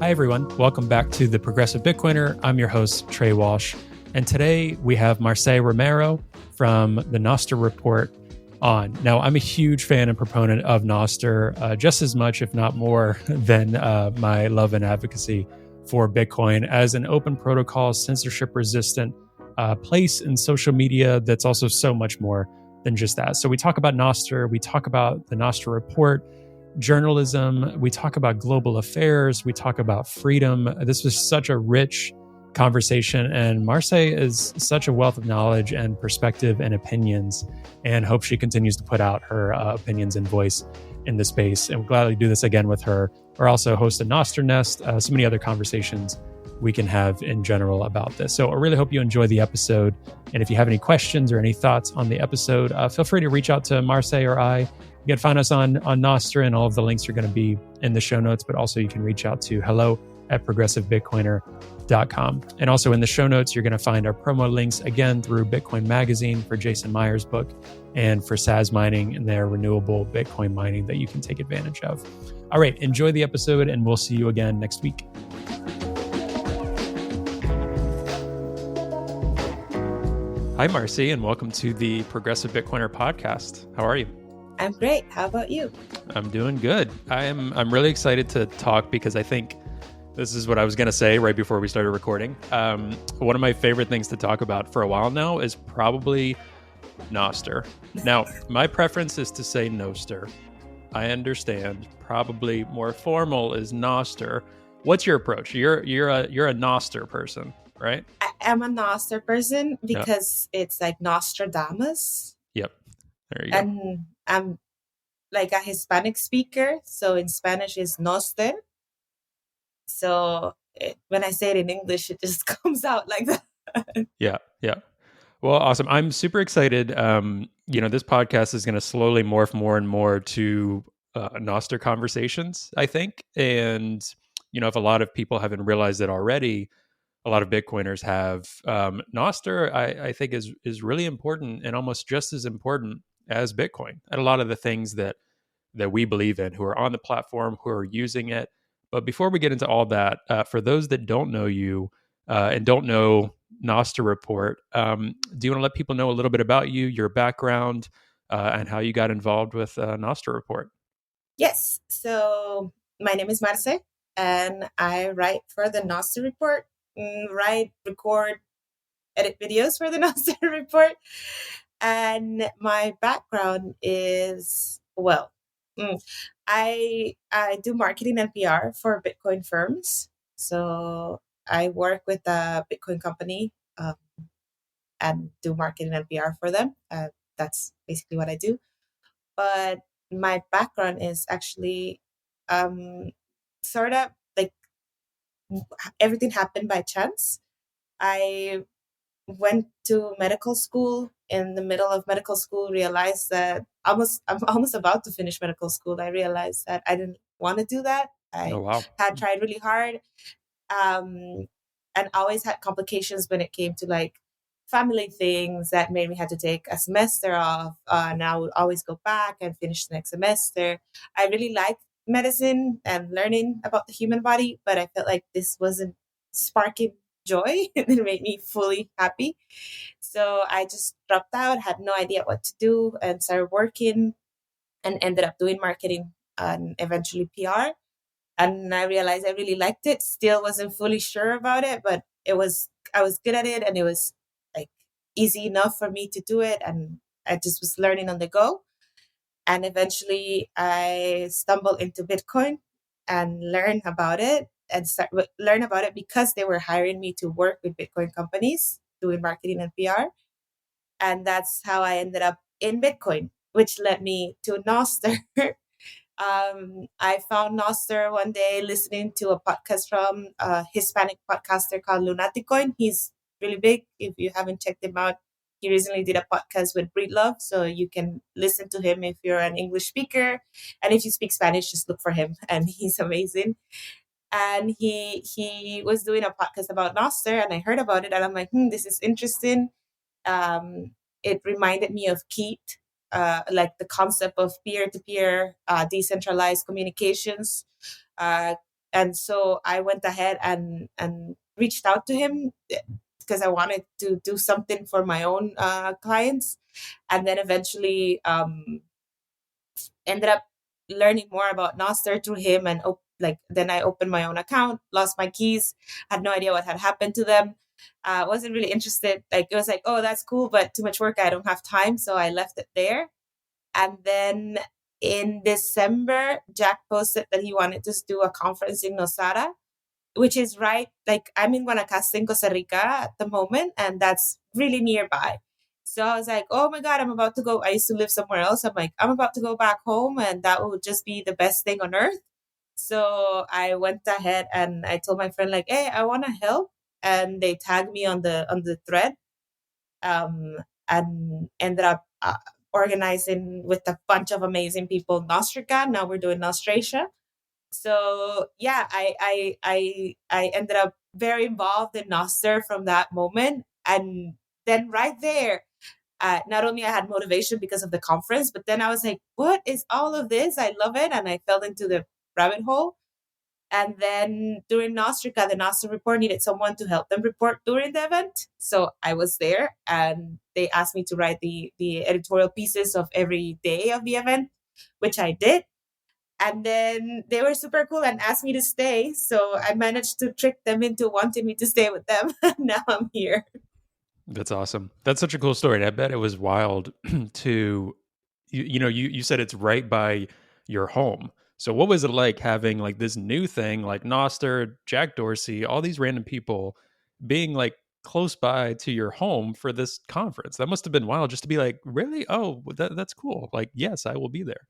Hi, everyone. Welcome back to The Progressive Bitcoiner. I'm your host, Trey Walsh. And today we have Marce Romero from the Nostr report on. Now, I'm a huge fan and proponent of Nostr, just as much, if not more, than my love and advocacy for Bitcoin as an open protocol, censorship-resistant place in social media that's also so much more than just that. So we talk about Nostr, we talk about the Nostr report, journalism, we talk about global affairs, we talk about freedom. This was such a rich conversation, and Marce is such a wealth of knowledge and perspective and opinions, and hope she continues to put out her opinions and voice in the space. And we'll gladly do this again with her, or also host a Nostr Nest, so many other conversations we can have in general about this. So I really hope you enjoy the episode. And if you have any questions or any thoughts on the episode, feel free to reach out to Marce or I. You can find us on Nostr, and all of the links are going to be in the show notes, but also you can reach out to hello@progressivebitcoiner.com. And also in the show notes, you're going to find our promo links again through Bitcoin Magazine for Jason Meyer's book and for SAS Mining and their renewable Bitcoin mining that you can take advantage of. All right, enjoy the episode, and we'll see you again next week. Hi, Marce, and welcome to the Progressive Bitcoiner podcast. How are you? I'm great. How about you? I'm doing good. I'm really excited to talk because I think this is what I was going to say right before we started recording. One of my favorite things to talk about for a while now is probably Nostr. Now, my preference is to say Nostr. I understand. Probably more formal is Nostr. What's your approach? You're a Nostr person, right? I am a Nostr person because it's like Nostradamus. Yep. There you go. And I'm like a Hispanic speaker, so in Spanish is Nostr. So when I say it in English, it just comes out like that. Yeah. Well, awesome. I'm super excited. This podcast is going to slowly morph more and more to Nostr conversations, I think. And, if a lot of people haven't realized it already, a lot of Bitcoiners have. Nostr, I think, is really important and almost just as important as Bitcoin and a lot of the things that we believe in, who are on the platform, who are using it. But before we get into all that, for those that don't know you and don't know Nostr report, do you want to let people know a little bit about you, your background, and how you got involved with Nostr report? Yes. So my name is Marce, and I write for the Nostr report, record, edit videos for the Nostr report. And my background is, I do marketing and PR for Bitcoin firms. So I work with a Bitcoin company and do marketing and PR for them. That's basically what I do. But my background is actually sort of like everything happened by chance. I went to medical school. In the middle of medical school, realized that I'm almost about to finish medical school. I realized that I didn't want to do that. I had tried really hard, and always had complications when it came to like family things that made me have to take a semester off. And I would always go back and finish the next semester. I really like medicine and learning about the human body, but I felt like this wasn't sparking joy. It made me fully happy. So I just dropped out, had no idea what to do, and started working and ended up doing marketing and eventually PR. And I realized I really liked it. Still wasn't fully sure about it, but I was good at it, and it was like easy enough for me to do it. And I just was learning on the go. And eventually I stumbled into Bitcoin and learn about it because they were hiring me to work with Bitcoin companies doing marketing and PR. And that's how I ended up in Bitcoin, which led me to Nostr. I found Nostr one day listening to a podcast from a Hispanic podcaster called Lunaticoin. He's really big. If you haven't checked him out, he recently did a podcast with Breedlove, so you can listen to him if you're an English speaker. And if you speak Spanish, just look for him, and he's amazing. And he was doing a podcast about Nostr, and I heard about it, and I'm like, this is interesting. It reminded me of Keat, like the concept of peer-to-peer decentralized communications, And so I went ahead and reached out to him because I wanted to do something for my own clients. And then eventually ended up learning more about Nostr through him. And then I opened my own account, lost my keys, had no idea what had happened to them. Wasn't really interested. Like it was like, oh, that's cool, but too much work. I don't have time. So I left it there. And then in December, Jack posted that he wanted to do a conference in Nosara, which is right, like I'm in Guanacaste in Costa Rica at the moment, and that's really nearby. So I was like, oh my God, I'm about to go. I used to live somewhere else. I'm like, I'm about to go back home, and that would just be the best thing on earth. So I went ahead and I told my friend, like, hey, I want to help. And they tagged me on the thread, and ended up organizing with a bunch of amazing people Nostrica. Now we're doing Nostratia. So yeah, I ended up very involved in Nostr from that moment. And then right there, not only I had motivation because of the conference, but then I was like, what is all of this? I love it. And I fell into the rabbit hole. And then during Nostrica, the Nostr report needed someone to help them report during the event. So I was there, and they asked me to write the editorial pieces of every day of the event, which I did. And then they were super cool and asked me to stay. So I managed to trick them into wanting me to stay with them. Now I'm here. That's awesome. That's such a cool story. And I bet it was wild to, you said it's right by your home. So what was it like having like this new thing like Noster, Jack Dorsey, all these random people being like close by to your home for this conference? That must have been wild just to be like, really? Oh, that's cool. Like, yes, I will be there.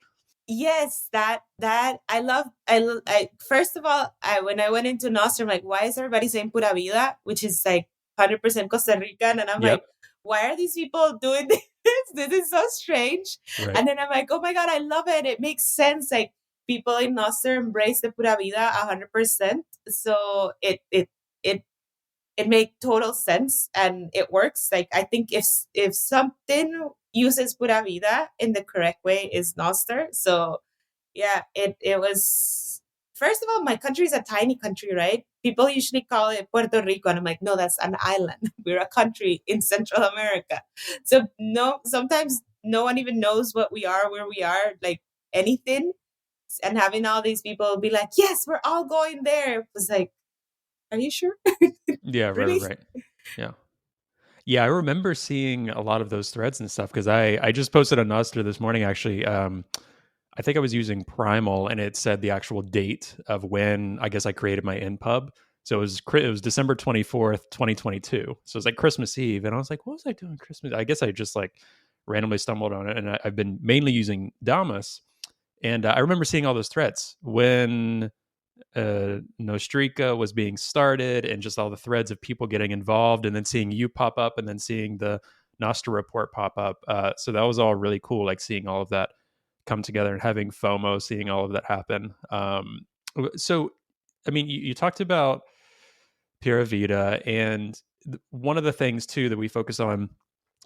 Yes, that I first of all, when I went into Nostrum, like, why is everybody saying pura vida, which is like 100% Costa Rican? And I'm Yep. like, why are these people doing this? This is so strange. Right. And then I'm like, oh my God, I love it. It makes sense. Like people in Nostr embrace the pura vida 100%. So it it made total sense and it works. Like I think if something uses pura vida in the correct way is Nostr. So yeah, it was, first of all, my country is a tiny country, right? People usually call it Puerto Rico, and I'm like, no, that's an island. We're a country in Central America. So no, sometimes no one even knows what we are, where we are, like anything. And having all these people be like, yes, we're all going there. It was like, are you sure? Yeah, Really? right. Yeah. Yeah, I remember seeing a lot of those threads and stuff because I just posted on Nostr this morning actually. I think I was using Primal and it said the actual date of when I guess I created my inpub. So it was December 24th, 2022. So it was like Christmas Eve, and I was like, what was I doing Christmas? I guess I just like randomly stumbled on it, and I've been mainly using Damus. And I remember seeing all those threads when Nostrika was being started and just all the threads of people getting involved and then seeing you pop up and then seeing the Nostr report pop up. So that was all really cool, like seeing all of that come together and having FOMO, seeing all of that happen. So, I mean, you talked about Pura Vida, and one of the things too that we focus on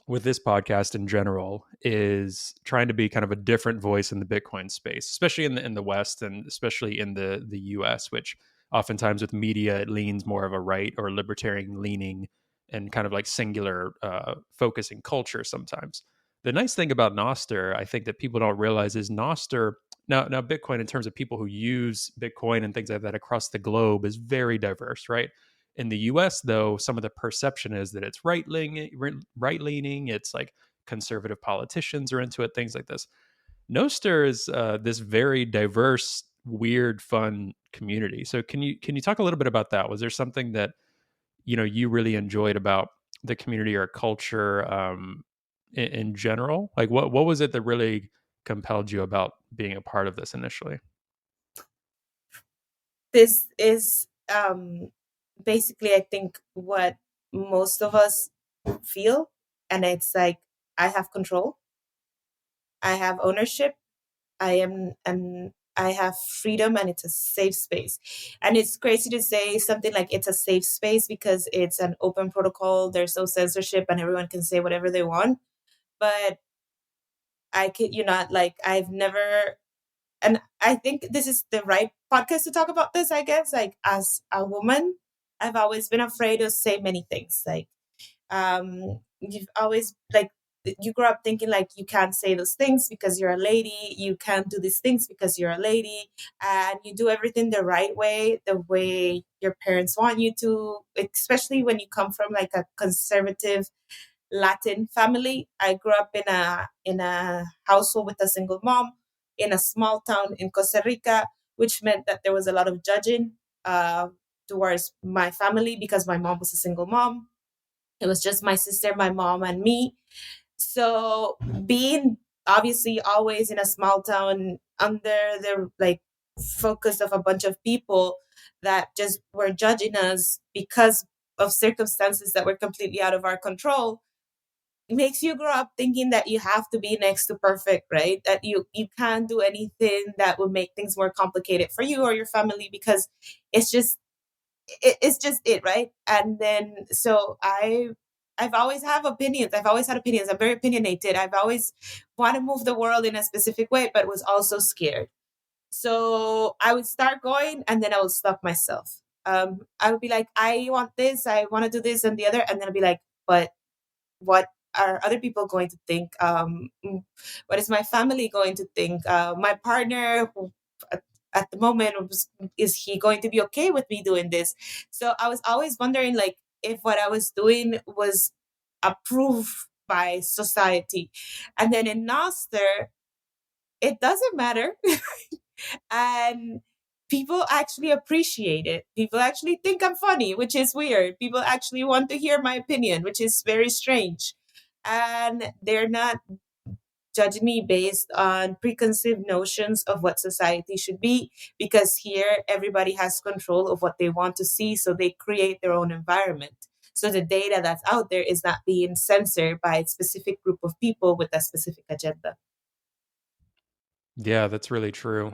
with this podcast in general is trying to be kind of a different voice in the Bitcoin space, especially in the West and especially in the US, which oftentimes with media it leans more of a right or libertarian leaning and kind of like singular focusing culture sometimes. The nice thing about Nostr, I think that people don't realize is Nostr now Bitcoin in terms of people who use Bitcoin and things like that across the globe is very diverse, right? In the US, though, some of the perception is that it's right leaning. It's like conservative politicians are into it, things like this. Nostr is this very diverse, weird, fun community. So can you talk a little bit about that? Was there something that you really enjoyed about the community or culture in general? Like what was it that really compelled you about being a part of this initially? This is basically, I think, what most of us feel. And it's like, I have control, I have ownership, and I have freedom, and it's a safe space. And it's crazy to say something like it's a safe space because it's an open protocol, there's no censorship, and everyone can say whatever they want. But I kid you not, like I've never, and I think this is the right podcast to talk about this, I guess. Like, as a woman, I've always been afraid to say many things. Like, you've always, like, you grow up thinking like you can't say those things because you're a lady, you can't do these things because you're a lady, and you do everything the way your parents want you to, especially when you come from like a conservative Latin family. I grew up in a household with a single mom in a small town in Costa Rica, which meant that there was a lot of judging uh, towards my family because my mom was a single mom. It was just my sister, my mom, and me. So being obviously always in a small town under the like focus of a bunch of people that just were judging us because of circumstances that were completely out of our control, it makes you grow up thinking that you have to be next to perfect, right? That you can't do anything that would make things more complicated for you or your family because it's just it's just it, right? And then so I've always have opinions. I've always had opinions. I'm very opinionated. I've always want to move the world in a specific way, but was also scared. So I would start going and then I would stop myself. I would be like, I want this, I want to do this and the other, and then I'd be like, but what are other people going to think? What is my family going to think? My partner, who at the moment, is he going to be okay with me doing this? So I was always wondering, like, if what I was doing was approved by society. And then in Nostr, it doesn't matter. And people actually appreciate it. People actually think I'm funny, which is weird. People actually want to hear my opinion, which is very strange. And they're not judging me based on preconceived notions of what society should be, because here everybody has control of what they want to see, so they create their own environment. So the data that's out there is not being censored by a specific group of people with a specific agenda. Yeah, that's really true.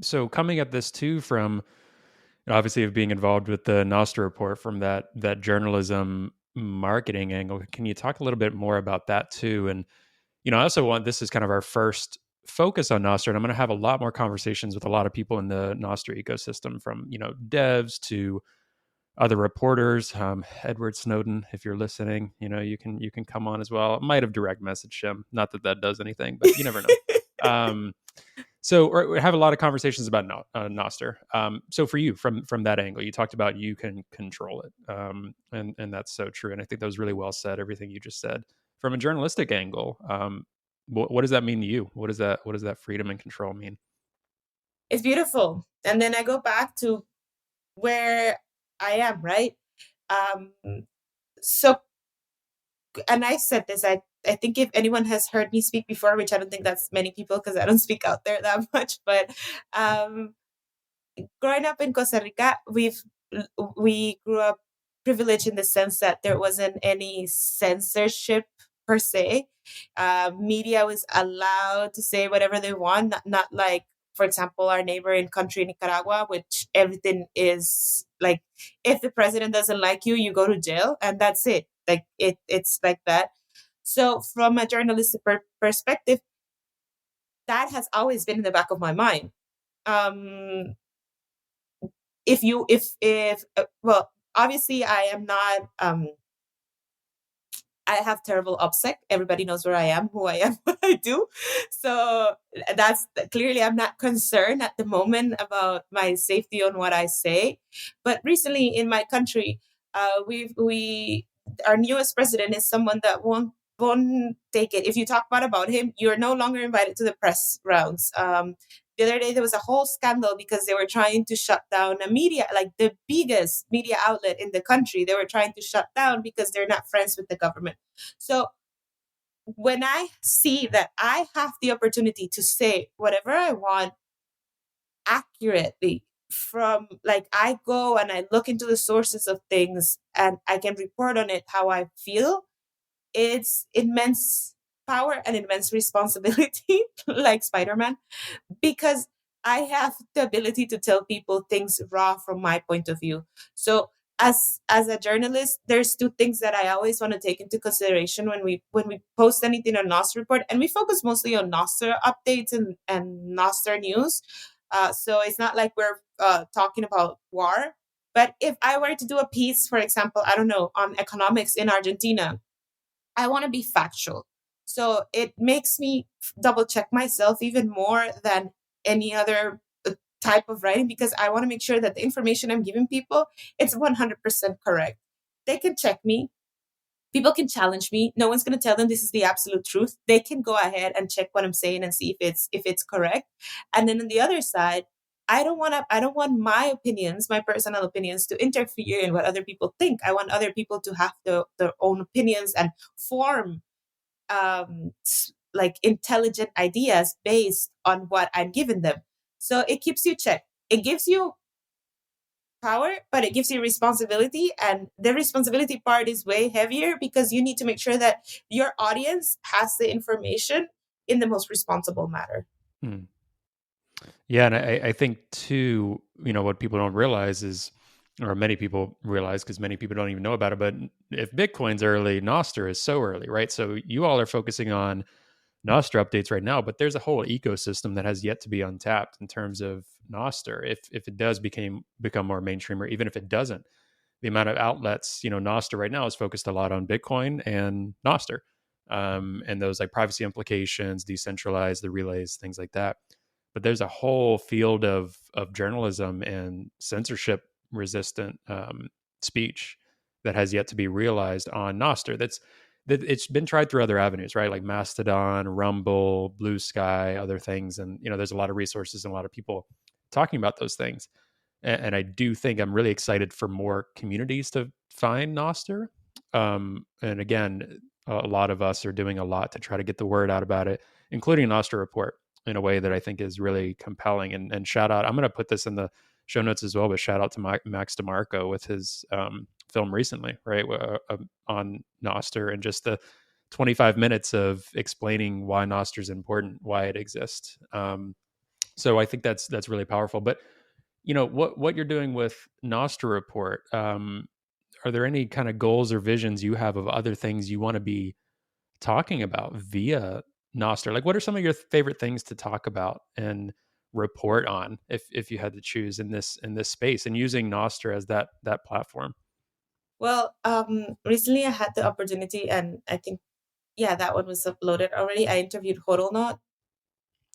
So coming at this too from obviously of being involved with the Nostr report from that journalism marketing angle, can you talk a little bit more about that too? And I also want, this is kind of our first focus on Nostr, and I'm going to have a lot more conversations with a lot of people in the Nostr ecosystem, from devs to other reporters. Edward Snowden, if you're listening, you can come on as well. Might have direct messaged him. Not that that does anything, but you never know. Um, so we have a lot of conversations about Nostr. So for you, from that angle, you talked about you can control it, and that's so true. And I think that was really well said. Everything you just said. From a journalistic angle, what does that mean to you? What does that freedom and control mean? It's beautiful. And then I go back to where I am, right? Um, so, and I said this, I think if anyone has heard me speak before, which I don't think that's many people because I don't speak out there that much, but um, growing up in Costa Rica, we grew up privileged in the sense that there wasn't any censorship per se. Media was allowed to say whatever they want, not like, for example, our neighboring country, Nicaragua, which everything is like, if the president doesn't like you, you go to jail, and that's it. Like it's like that. So, from a journalistic perspective, that has always been in the back of my mind. Um, if well, obviously I am not I have terrible OPSEC. Everybody knows where I am, who I am, what I do. So that's clearly, I'm not concerned at the moment about my safety on what I say. But recently in my country, we our newest president is someone that won't take it. If you talk bad about him, you're no longer invited to the press rounds. The other day there was a whole scandal because they were trying to shut down a media, like the biggest media outlet in the country. They were trying to shut down because they're not friends with the government. So when I see that I have the opportunity to say whatever I want accurately, from like, I go and I look into the sources of things and I can report on it how I feel, it's immense power and immense responsibility, like Spider-Man, because I have the ability to tell people things raw from my point of view. So as a journalist, there's two things that I always want to take into consideration when we post anything on Nostr report, and we focus mostly on Nostr updates and Nostr news. So it's not like we're talking about war. But if I were to do a piece, for example, I don't know, on economics in Argentina, I want to be factual. So it makes me double check myself even more than any other type of writing, because I want to make sure that the information I'm giving people, it's 100% correct. They can check me. People can challenge me. No one's going to tell them this is the absolute truth. They can go ahead and check what I'm saying and see if it's correct. And then on the other side, I don't want my opinions, my personal opinions, to interfere in what other people think. I want other people to have their own opinions and form like intelligent ideas based on what I'm giving them. So it keeps you checked. It gives you power, but it gives you responsibility. And the responsibility part is way heavier, because you need to make sure that your audience has the information in the most responsible manner. Hmm. Yeah, and I think too, what people don't realize is, or many people realize, because many people don't even know about it, but if Bitcoin's early, Nostr is so early, right? So you all are focusing on Nostr updates right now, but there's a whole ecosystem that has yet to be untapped in terms of Nostr. If it does become more mainstream, or even if it doesn't, the amount of outlets, Nostr right now is focused a lot on Bitcoin and Nostr, and those like privacy implications, decentralized, the relays, things like that. But there's a whole field of journalism and censorship resistant speech that has yet to be realized on Nostr. That it's been tried through other avenues, right? Like Mastodon, Rumble, Blue Sky, other things, and there's a lot of resources and a lot of people talking about those things. And I do think I'm really excited for more communities to find Nostr. And again, a lot of us are doing a lot to try to get the word out about it, including Nostr Report, in a way that I think is really compelling. And shout out, I'm going to put this in the show notes as well, but shout out to Max DeMarco with his film recently, right, on Nostr, and just the 25 minutes of explaining why Nostr is important, why it exists. So I think that's really powerful. But what you're doing with Nostr Report, are there any kind of goals or visions you have of other things you want to be talking about via Nostr? Like, what are some of your favorite things to talk about and report on, if you had to choose in this space, and using Nostr as that platform? Well, recently I had the opportunity, and I think, yeah, that one was uploaded already. I interviewed Hodlnaut.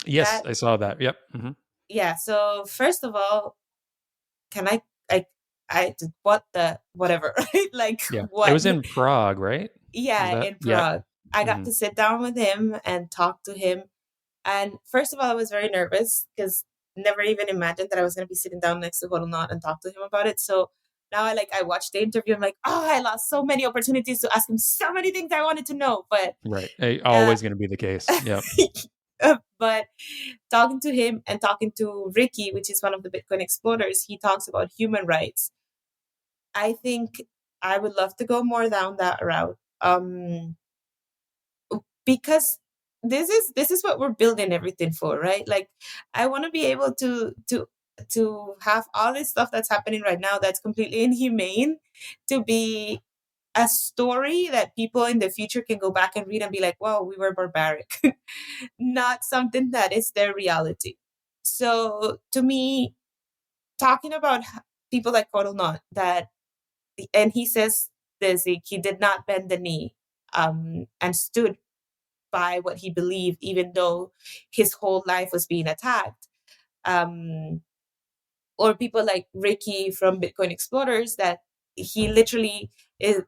Yes, That, I saw that. Yep. Hmm. yeah. So first of all, can I, what the, whatever, right? Like Yeah, it what? was in Prague, right? Was Yeah, that? in Yeah. Prague. I got Hmm. to sit down with him and talk to him. And first of all, I was very nervous, because never even imagined that I was going to be sitting down next to Hodlnaut and talk to him about it. So now I watched the interview. I'm like, oh, I lost so many opportunities to ask him so many things I wanted to know. But Right. uh, Always going to be the case. Yeah. but talking to him and talking to Ricky, which is one of the Bitcoin explorers, he talks about human rights. I think I would love to go more down that route. Because this is what we're building everything for, right? Like, I want to be able to have all this stuff that's happening right now that's completely inhumane to be a story that people in the future can go back and read and be like, wow, we were barbaric. Not something that is their reality. So to me, talking about people like Not that, and he says this, he did not bend the knee, and stood by what he believed, even though his whole life was being attacked. Um, or people like Ricky from Bitcoin Explorers, that he literally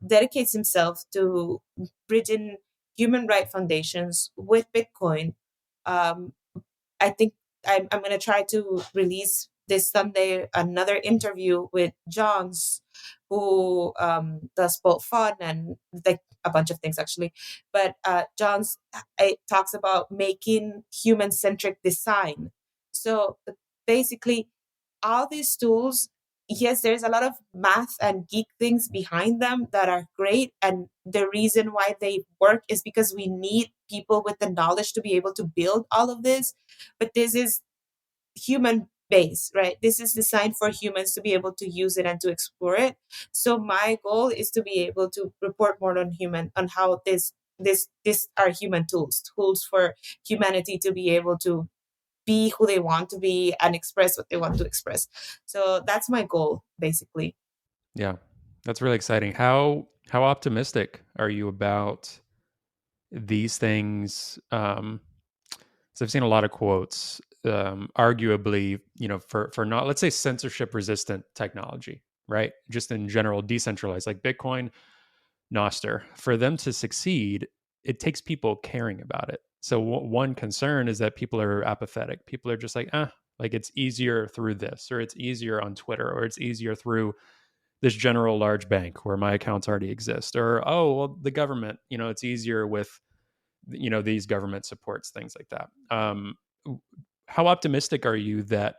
dedicates himself to bridging human right foundations with Bitcoin. Um, I think I'm going to try to release this Sunday another interview with Johns, who does both fun and like a bunch of things actually. But Johns, it talks about making human centric design. So basically, all these tools, yes, there's a lot of math and geek things behind them that are great. And the reason why they work is because we need people with the knowledge to be able to build all of this. But this is human based, right? This is designed for humans to be able to use it and to explore it. So my goal is to be able to report more on how this are human tools for humanity to be able to be who they want to be and express what they want to express. So that's my goal, basically. Yeah, that's really exciting. How optimistic are you about these things? So I've seen a lot of quotes, arguably, for not, let's say, censorship resistant technology, right? Just in general, decentralized, like Bitcoin, Nostr, for them to succeed, it takes people caring about it. So one concern is that people are apathetic. People are just like, like it's easier through this, or it's easier on Twitter, or it's easier through this general large bank where my accounts already exist, or oh, well, the government, it's easier with these government supports, things like that. How optimistic are you that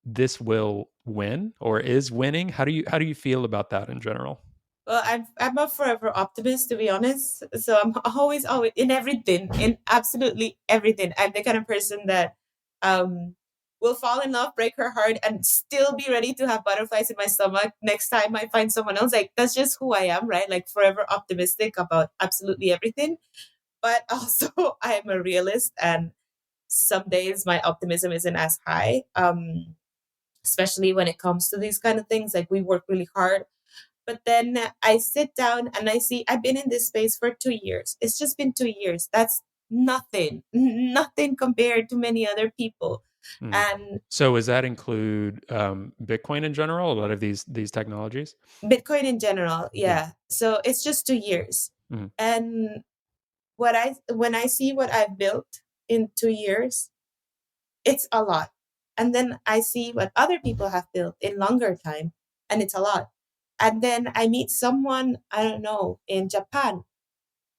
this will win or is winning? How do you feel about that in general? Well, I'm a forever optimist, to be honest. So I'm always in everything, in absolutely everything. I'm the kind of person that um will fall in love, break her heart, and still be ready to have butterflies in my stomach next time I find someone else. Like that's just who I am, right? Like forever optimistic about absolutely everything. But also I'm a realist, and some days my optimism isn't as high. Especially when it comes to these kind of things. Like we work really hard, but then I sit down and I see I've been in this space for 2 years. It's just been 2 years. That's nothing compared to many other people. Mm. And So does that include Bitcoin in general? A lot of these technologies. Bitcoin in general, Yeah. yeah. So it's just 2 years. Mm. And when I see what I've built in 2 years, it's a lot. And then I see what other people have built in longer time, and it's a lot. And then I meet someone, I don't know, in Japan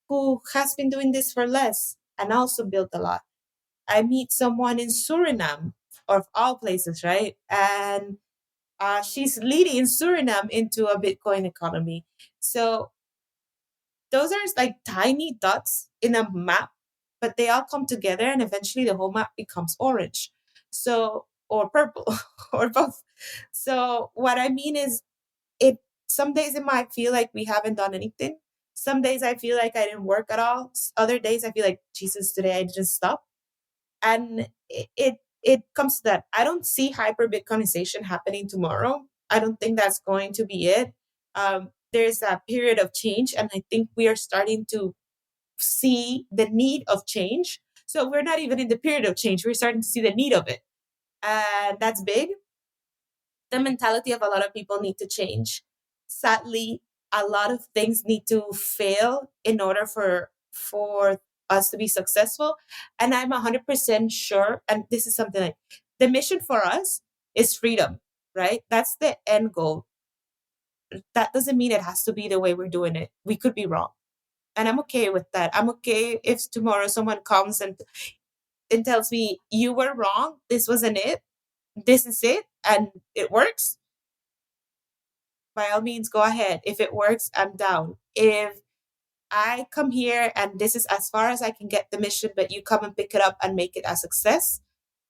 who has been doing this for less and also built a lot. I meet someone in Suriname, of all places, right? And she's leading Suriname into a Bitcoin economy. So those are like tiny dots in a map, but they all come together and eventually the whole map becomes orange. So, or purple, or both. So, what I mean is, it some days it might feel like we haven't done anything. Some days I feel like I didn't work at all. Other days I feel like, Jesus, today I didn't stop. And it comes to that. I don't see hyper Bitcoinization happening tomorrow. I don't think that's going to be it. There's a period of change, and I think we are starting to see the need of change. So we're not even in the period of change. We're starting to see the need of it. And that's big. The mentality of a lot of people need to change. Sadly, a lot of things need to fail in order for us to be successful. And I'm 100% sure, and this is something like the mission for us is freedom, right? That's the end goal. That doesn't mean it has to be the way we're doing it. We could be wrong. And I'm okay with that. I'm okay if tomorrow someone comes and tells me, you were wrong, this wasn't it, this is it, and it works. By all means, go ahead. If it works, I'm down. If I come here and this is as far as I can get the mission, but you come and pick it up and make it a success,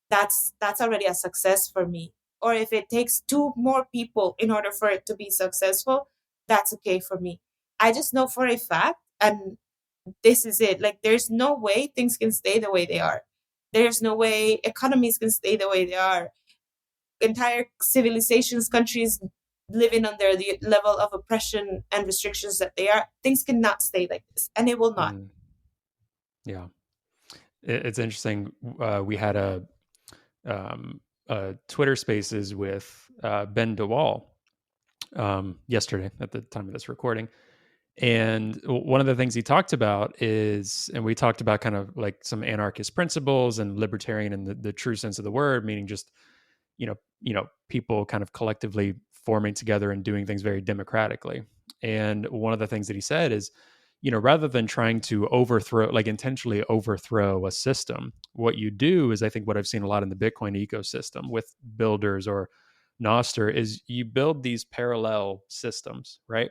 that's already a success for me. Or if it takes two more people in order for it to be successful, that's okay for me. I just know for a fact, and this is it. Like, there's no way things can stay the way they are. There's no way economies can stay the way they are. Entire civilizations, countries living under the level of oppression and restrictions that they are, things cannot stay like this, and it will not. Mm. Yeah. It's interesting. We had a Twitter Spaces with Ben DeWall yesterday at the time of this recording. And one of the things he talked about is, and we talked about kind of like some anarchist principles and libertarian in the true sense of the word, meaning just, people kind of collectively forming together and doing things very democratically. And one of the things that he said is, rather than trying to overthrow, like intentionally overthrow a system, what you do is, I think what I've seen a lot in the Bitcoin ecosystem with builders or Nostr is you build these parallel systems, right?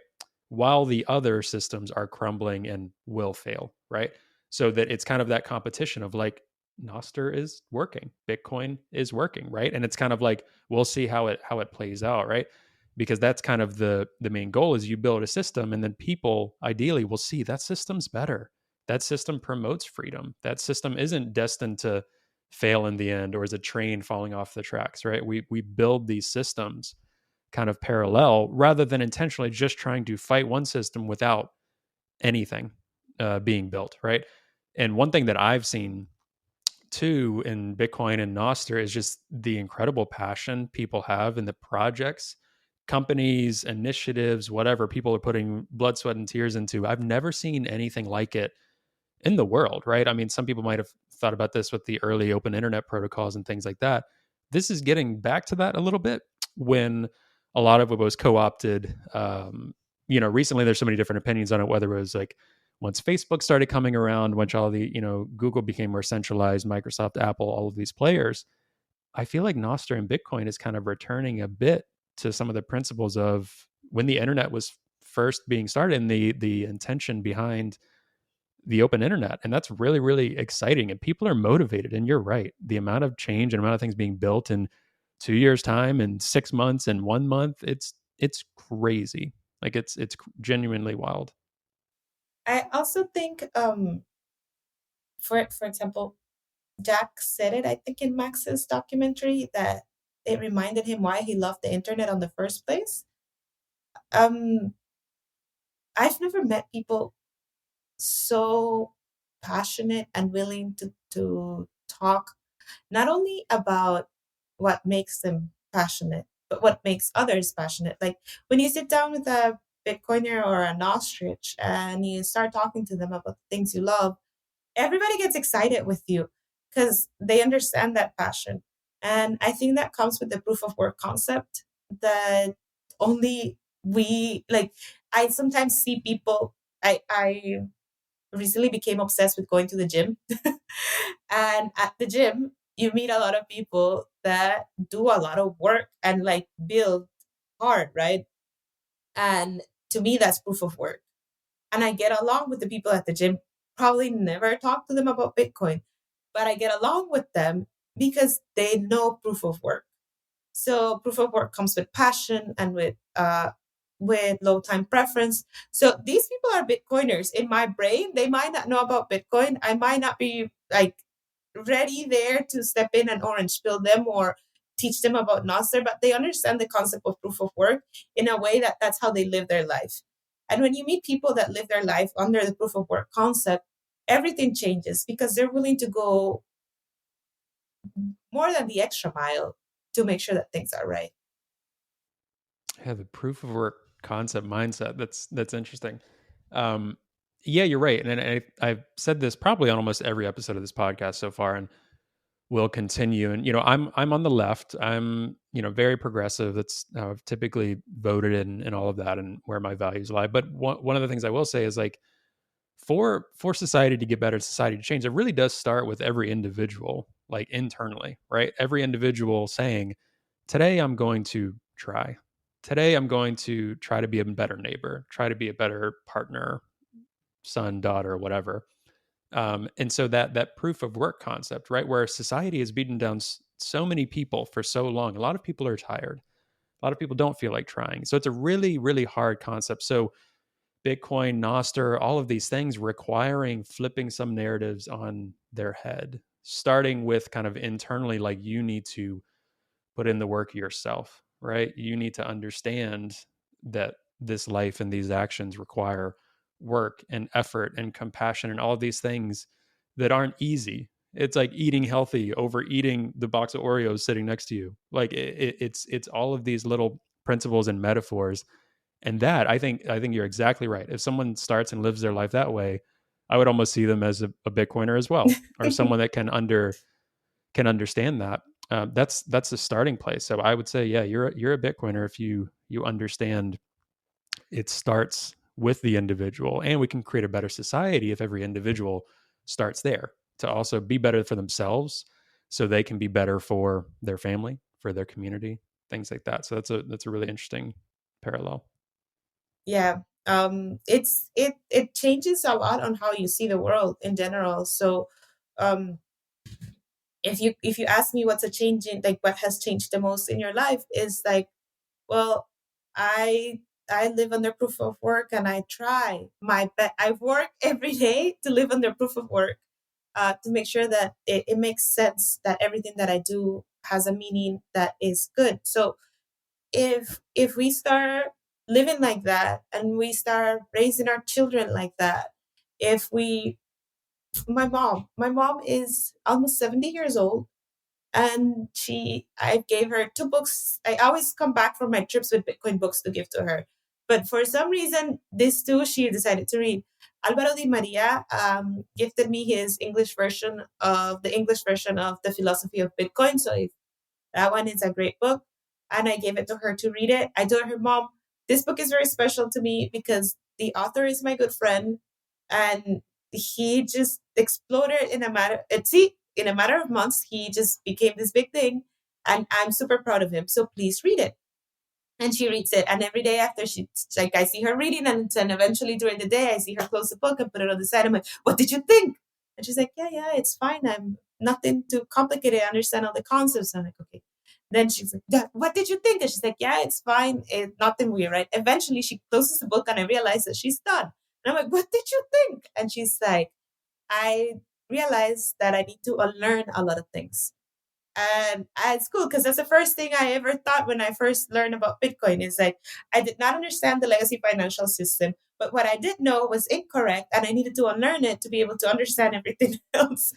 While the other systems are crumbling and will fail, right? So that it's kind of that competition of like, Nostr is working, Bitcoin is working, right? And it's kind of like, we'll see how it plays out, right? Because that's kind of the main goal is you build a system and then people ideally will see that system's better. That system promotes freedom. That system isn't destined to fail in the end, or is a train falling off the tracks, right? We build these systems kind of parallel rather than intentionally just trying to fight one system without anything being built, right? And one thing that I've seen too in Bitcoin and Nostr is just the incredible passion people have in the projects, companies, initiatives, whatever people are putting blood, sweat, and tears into. I've never seen anything like it in the world, right? I mean, some people might have thought about this with the early open internet protocols and things like that. This is getting back to that a little bit when a lot of it was co-opted. Recently there's so many different opinions on it, whether it was like once Facebook started coming around, once all the, Google became more centralized, Microsoft, Apple, all of these players. I feel like Nostr and Bitcoin is kind of returning a bit to some of the principles of when the internet was first being started and the intention behind the open internet. And that's really, really exciting. And people are motivated. And you're right. The amount of change and amount of things being built in 2 years' time and 6 months and 1 month, it's crazy. Like it's genuinely wild. I also think, for example, Jack said it, I think, in Max's documentary, that it reminded him why he loved the internet on the first place. Um, I've never met people so passionate and willing to talk not only about what makes them passionate, but what makes others passionate. Like when you sit down with a Bitcoiner or an ostrich and you start talking to them about the things you love, everybody gets excited with you because they understand that passion. And I think that comes with the proof of work concept that only we like. I sometimes see people. I recently became obsessed with going to the gym. And at the gym, you meet a lot of people that do a lot of work and like build hard, right? And to me, that's proof of work. And I get along with the people at the gym. Probably never talk to them about Bitcoin, but I get along with them because they know proof of work. So proof of work comes with passion and with low time preference. So these people are Bitcoiners. In my brain, they might not know about Bitcoin. I might not be like ready there to step in and orange pill them or teach them about Nostr, but they understand the concept of proof of work in a way that that's how they live their life. And when you meet people that live their life under the proof of work concept, everything changes because they're willing to go more than the extra mile to make sure that things are right. Yeah, the proof of work concept mindset. That's interesting. Um, yeah, you're right. And I've said this probably on almost every episode of this podcast so far, and will continue. And I'm on the left. I'm very progressive. That's how I've typically voted in all of that and where my values lie. But one of the things I will say is like for society to get better, society to change, it really does start with every individual, like internally, right? Every individual saying, today I'm going to try. Today I'm going to try to be a better neighbor, try to be a better partner, son, daughter, whatever. And so that proof of work concept, right, where society has beaten down so many people for so long, a lot of people are tired. A lot of people don't feel like trying. So it's a really, really hard concept. So Bitcoin, Nostr, all of these things requiring flipping some narratives on their head, starting with kind of internally, like you need to put in the work yourself, right? You need to understand that this life and these actions require work and effort and compassion and all of these things that aren't easy. It's like eating healthy over eating the box of Oreos sitting next to you. Like it's all of these little principles and metaphors. And that I think you're exactly right. If someone starts and lives their life that way, I would almost see them as a Bitcoiner as well, or someone that can understand that. That's the starting place. So I would say, yeah, you're a Bitcoiner if you understand it starts with the individual, and we can create a better society if every individual starts there to also be better for themselves, so they can be better for their family, for their community, things like that. So that's a really interesting parallel. Yeah. It changes a lot on how you see the world in general. So um if you ask me what's a change in, like, what has changed the most in your life, is like, well, I I live under proof of work and I try my best. I work every day to live under proof of work. to make sure that it makes sense, that everything that I do has a meaning that is good. So if we start living like that and we start raising our children like that, if we my mom is almost 70 years old, and I gave her two books. I always come back from my trips with Bitcoin books to give to her, but for some reason these two she decided to read. Alvaro Di Maria gifted me his English version of The Philosophy of Bitcoin. So if that one is a great book. And I gave it to her to read it. I told her, Mom, this book is very special to me because the author is my good friend. And he just exploded in a matter of months, he just became this big thing. And I'm super proud of him. So please read it. And she reads it. And every day after I see her reading, and then eventually during the day, I see her close the book and put it on the side. I'm like, what did you think? And she's like, yeah, it's fine. I'm nothing too complicated. I understand all the concepts. I'm like, okay. Then she's like, what did you think? And she's like, yeah, it's fine. It's nothing weird, right? Eventually she closes the book and I realize that she's done. And I'm like, what did you think? And she's like, I realized that I need to unlearn a lot of things. And it's cool because that's the first thing I ever thought when I first learned about Bitcoin. Is like, I did not understand the legacy financial system, but what I did know was incorrect, and I needed to unlearn it to be able to understand everything else.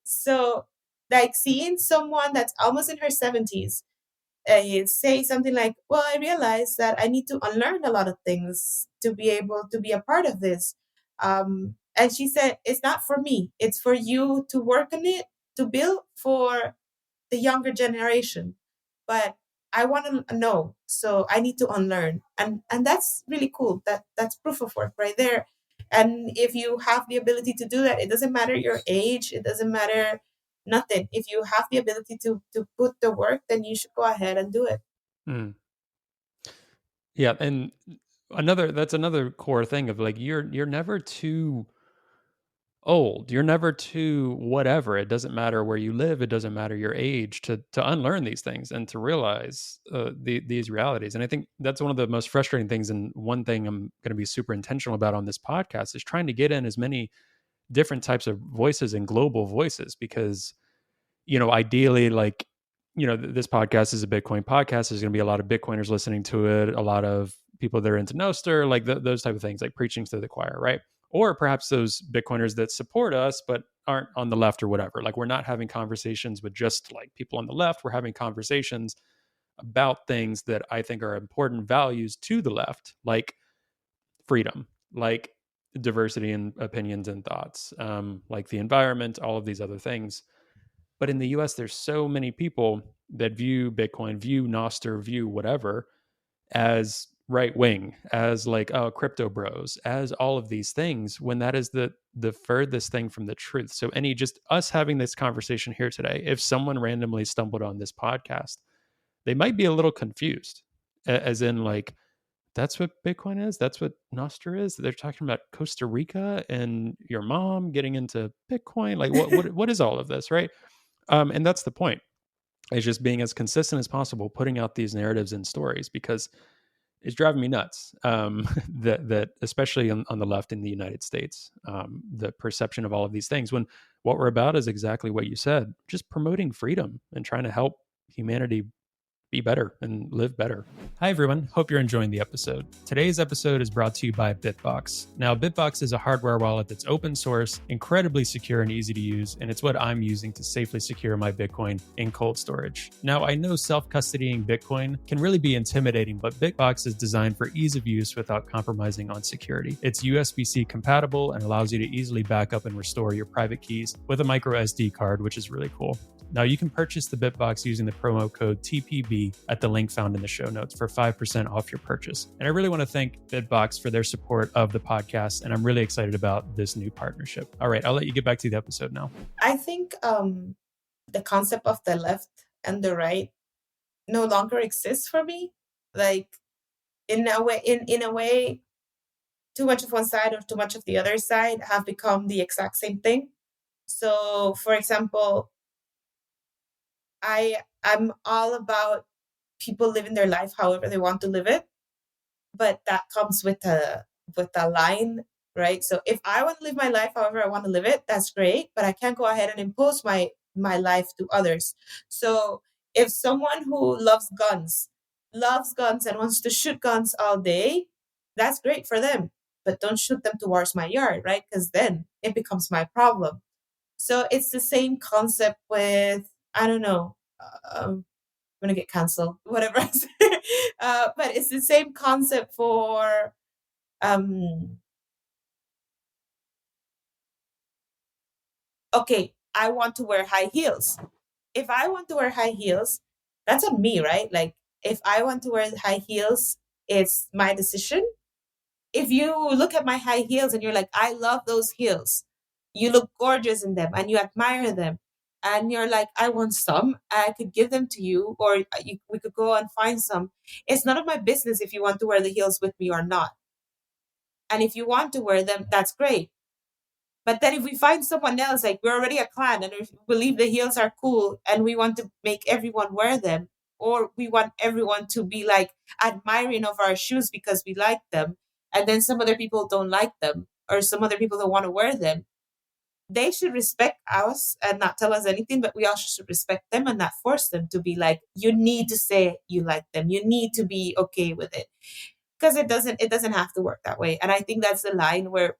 So, like, seeing someone that's almost in her 70s say something like, well, I realized that I need to unlearn a lot of things to be able to be a part of this. And she said, it's not for me, it's for you to work on it, to build for the younger generation. But I want to know, so I need to unlearn. And that's really cool. That's proof of work right there. And if you have the ability to do that, it doesn't matter your age, it doesn't matter nothing. If you have the ability to put the work, then you should go ahead and do it. Mm. Yeah, and that's another core thing of like you're never too old. You're never too whatever. It doesn't matter where you live. It doesn't matter your age to unlearn these things and to realize these realities. And I think that's one of the most frustrating things. And one thing I'm going to be super intentional about on this podcast is trying to get in as many different types of voices and global voices because ideally, like, this podcast is a Bitcoin podcast. There's going to be a lot of Bitcoiners listening to it, a lot of people that are into Nostr, like those type of things, like preaching to the choir, right? Or perhaps those Bitcoiners that support us, but aren't on the left or whatever. Like, we're not having conversations with just like people on the left. We're having conversations about things that I think are important values to the left, like freedom, like diversity in opinions and thoughts, like the environment, all of these other things. But in the US, there's so many people that view Bitcoin, view Nostr, view whatever as right wing, as like, oh, crypto bros, as all of these things, when that is the furthest thing from the truth. So any just us having this conversation here today, if someone randomly stumbled on this podcast, they might be a little confused, as in like, that's what Bitcoin is. That's what Nostr is. They're talking about Costa Rica and your mom getting into Bitcoin. Like, what is all of this, right? And that's the point. It's just being as consistent as possible, putting out these narratives and stories because it's driving me nuts. That especially on the left in the United States, the perception of all of these things when what we're about is exactly what you said, just promoting freedom and trying to help humanity be better and live better. Hi, everyone. Hope you're enjoying the episode. Today's episode is brought to you by Bitbox. Now, Bitbox is a hardware wallet that's open source, incredibly secure and easy to use, and it's what I'm using to safely secure my Bitcoin in cold storage. Now, I know self-custodying Bitcoin can really be intimidating, but Bitbox is designed for ease of use without compromising on security. It's USB-C compatible and allows you to easily back up and restore your private keys with a micro SD card, which is really cool. Now, you can purchase the Bitbox using the promo code TPB at the link found in the show notes for 5% off your purchase. And I really want to thank Bitbox for their support of the podcast, and I'm really excited about this new partnership. All right, I'll let you get back to the episode now. I think the concept of the left and the right no longer exists for me. Like, in a way, too much of one side or too much of the other side have become the exact same thing. So, for example, I'm all about people living their life however they want to live it, but that comes with a line. right? So if I want to live my life however I want to live it, that's great, but I can't go ahead and impose my life to others. So if someone who loves guns and wants to shoot guns all day, that's great for them, but don't shoot them towards my yard, right? Because then it becomes my problem. So it's the same concept with, I don't know, I'm gonna get canceled, whatever I say. But it's the same concept for um okay, I want to wear high heels. If I want to wear high heels, that's on me, right? Like if I want to wear high heels, it's my decision. If you look at my high heels and you're like, I love those heels, you look gorgeous in them and you admire them, and you're like, I want some, I could give them to you, or we could go and find some. It's none of my business if you want to wear the heels with me or not. And if you want to wear them, that's great. But then if we find someone else, like we're already a clan and we believe the heels are cool and we want to make everyone wear them, or we want everyone to be like admiring of our shoes because we like them, and then some other people don't like them, or some other people don't want to wear them, they should respect us and not tell us anything, but we also should respect them and not force them to be like, you need to say you like them. You need to be okay with it. Because it doesn't have to work that way. And I think that's the line where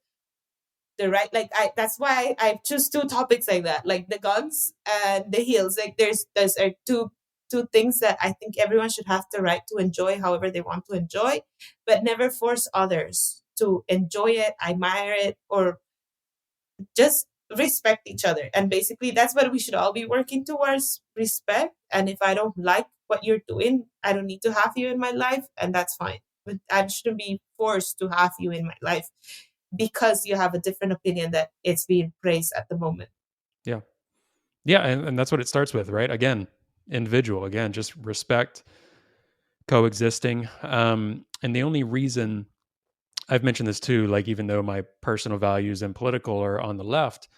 the right, like that's why I choose two topics like that, like the guns and the heels. Like there's two things that I think everyone should have the right to enjoy however they want to enjoy, but never force others to enjoy it, admire it, or just respect each other. And basically that's what we should all be working towards, respect. And if I don't like what you're doing, I don't need to have you in my life, and that's fine. But I shouldn't be forced to have you in my life because you have a different opinion that it's being praised at the moment. Yeah. Yeah. And that's what it starts with, right? Again, individual, again, just respect, coexisting. And the only reason I've mentioned this too, like even though my personal values and political are on the left,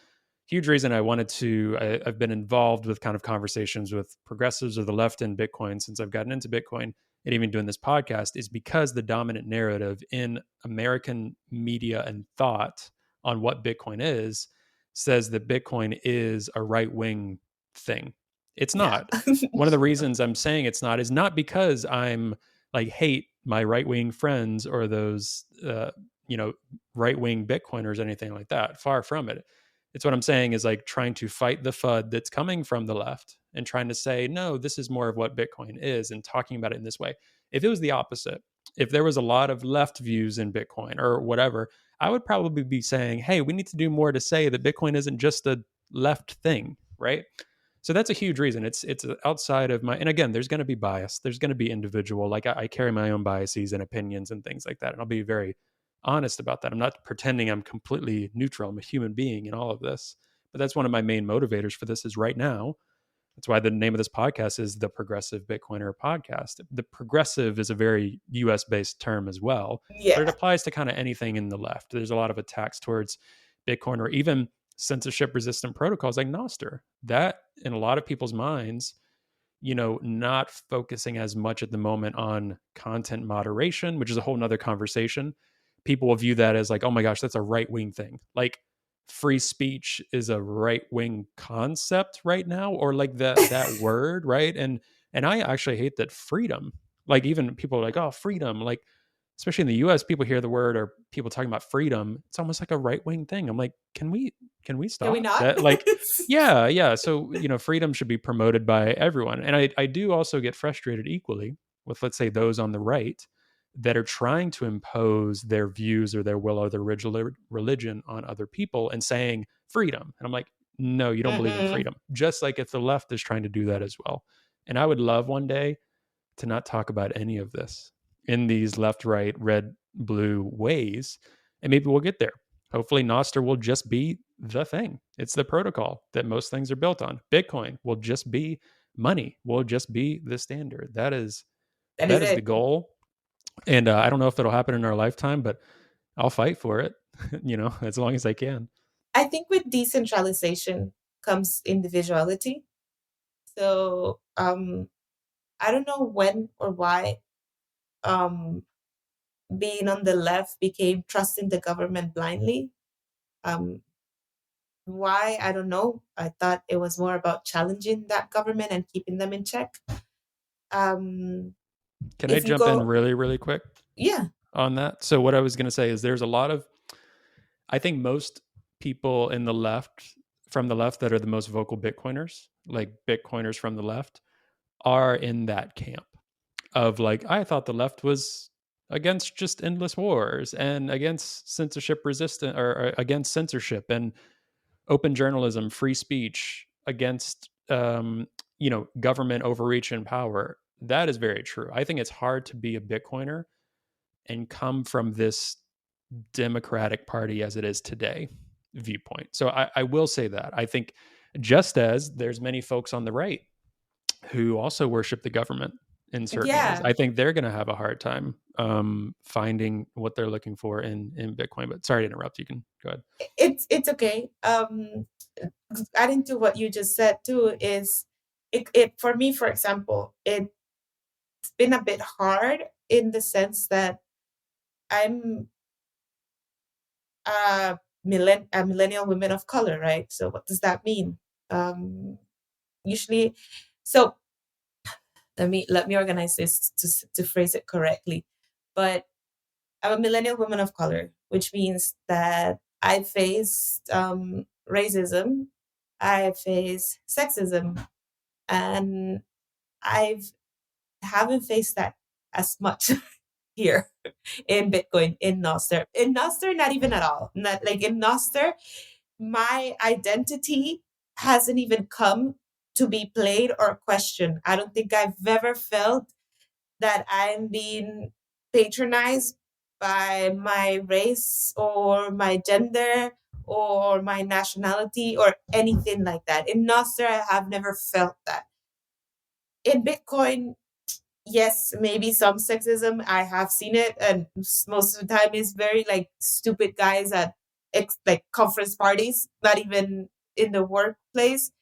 huge reason I wanted to, I've been involved with kind of conversations with progressives of the left in Bitcoin since I've gotten into Bitcoin and even doing this podcast is because the dominant narrative in American media and thought on what Bitcoin is says that Bitcoin is a right wing thing. It's Yeah. not. One of the reasons I'm saying it's not is not because I'm like hate my right wing friends or those, right wing Bitcoiners, anything like that. Far from it. It's what I'm saying is like trying to fight the FUD that's coming from the left and trying to say, no, this is more of what Bitcoin is and talking about it in this way. If it was the opposite, if there was a lot of left views in Bitcoin or whatever, I would probably be saying, hey, we need to do more to say that Bitcoin isn't just a left thing, right? So that's a huge reason. It's outside of my, and again, there's going to be bias. There's going to be individual. Like I carry my own biases and opinions and things like that. And I'll be very honest about that. I'm not pretending I'm completely neutral. I'm a human being in all of this. But that's one of my main motivators for this is right now. That's why the name of this podcast is the Progressive Bitcoiner Podcast. The progressive is a very US based term as well, but it Yeah. applies to kind of anything in the left. There's a lot of attacks towards Bitcoin or even censorship resistant protocols like Nostr. That in a lot of people's minds, not focusing as much at the moment on content moderation, which is a whole nother conversation. People will view that as like, oh my gosh, that's a right wing thing. Like free speech is a right wing concept right now, or like that word, right? And I actually hate that freedom. Like even people are like, oh, freedom, like especially in the US, people hear the word or people talking about freedom, it's almost like a right wing thing. I'm like, can we Can we stop not? that? Like, yeah. So, freedom should be promoted by everyone. And I do also get frustrated equally with, let's say, those on the right that are trying to impose their views or their will or their religion on other people and saying freedom. And I'm like, no, you don't believe in Mm-mm. freedom. Just like if the left is trying to do that as well. And I would love one day to not talk about any of this in these left, right, red, blue ways. And maybe we'll get there. Hopefully, Nostr will just be the thing. It's the protocol that most things are built on. Bitcoin will just be money, will just be the standard. That is That is that is the it. goal. And I don't know if it'll happen in our lifetime, but I'll fight for it, as long as I can. I think with decentralization comes individuality. So I don't know when or why um being on the left became trusting the government blindly. Why? I don't know. I thought it was more about challenging that government and keeping them in check. Um, Can I if you jump in go, really, really quick yeah, on that? So what I was going to say is there's a lot of, I think most people in the left, from the left that are the most vocal Bitcoiners, like Bitcoiners from the left, are in that camp of like, I thought the left was against just endless wars and against censorship resistant or against censorship and open journalism, free speech, against government overreach and power. That is very true. I think it's hard to be a Bitcoiner and come from this Democratic Party as it is today viewpoint. So I will say that. I think just as there's many folks on the right who also worship the government in certain ways, yeah, I think they're going to have a hard time finding what they're looking for in Bitcoin. But sorry to interrupt. You can go ahead. it's okay. Adding to what you just said too is it for me, for example, it's been a bit hard in the sense that I'm a millennial woman of color, right? So what does that mean? Um, usually, so let me organize this to phrase it correctly. But I'm a millennial woman of color, which means that I faced racism, I face sexism, and I've haven't faced that as much here in Bitcoin, in Nostr. In Nostr, not even at all. Not like in Nostr, my identity hasn't even come to be played or questioned. I don't think I've ever felt that I'm being patronized by my race or my gender or my nationality or anything like that. In Nostr, I have never felt that. In Bitcoin, yes, maybe some sexism. I have seen it, and most of the time it's very like stupid guys at like conference parties, not even in the workplace.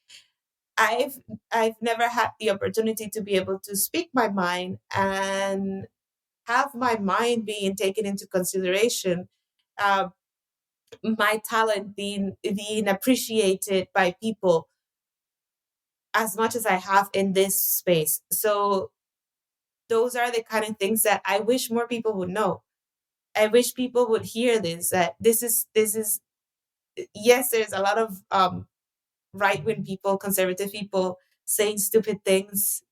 I've I've never had the opportunity to be able to speak my mind and have my mind being taken into consideration, uh, my talent being appreciated by people as much as I have in this space. So those are the kind of things that I wish more people would know. I wish people would hear this. That this is yes, there's a lot of right wing people, conservative people saying stupid things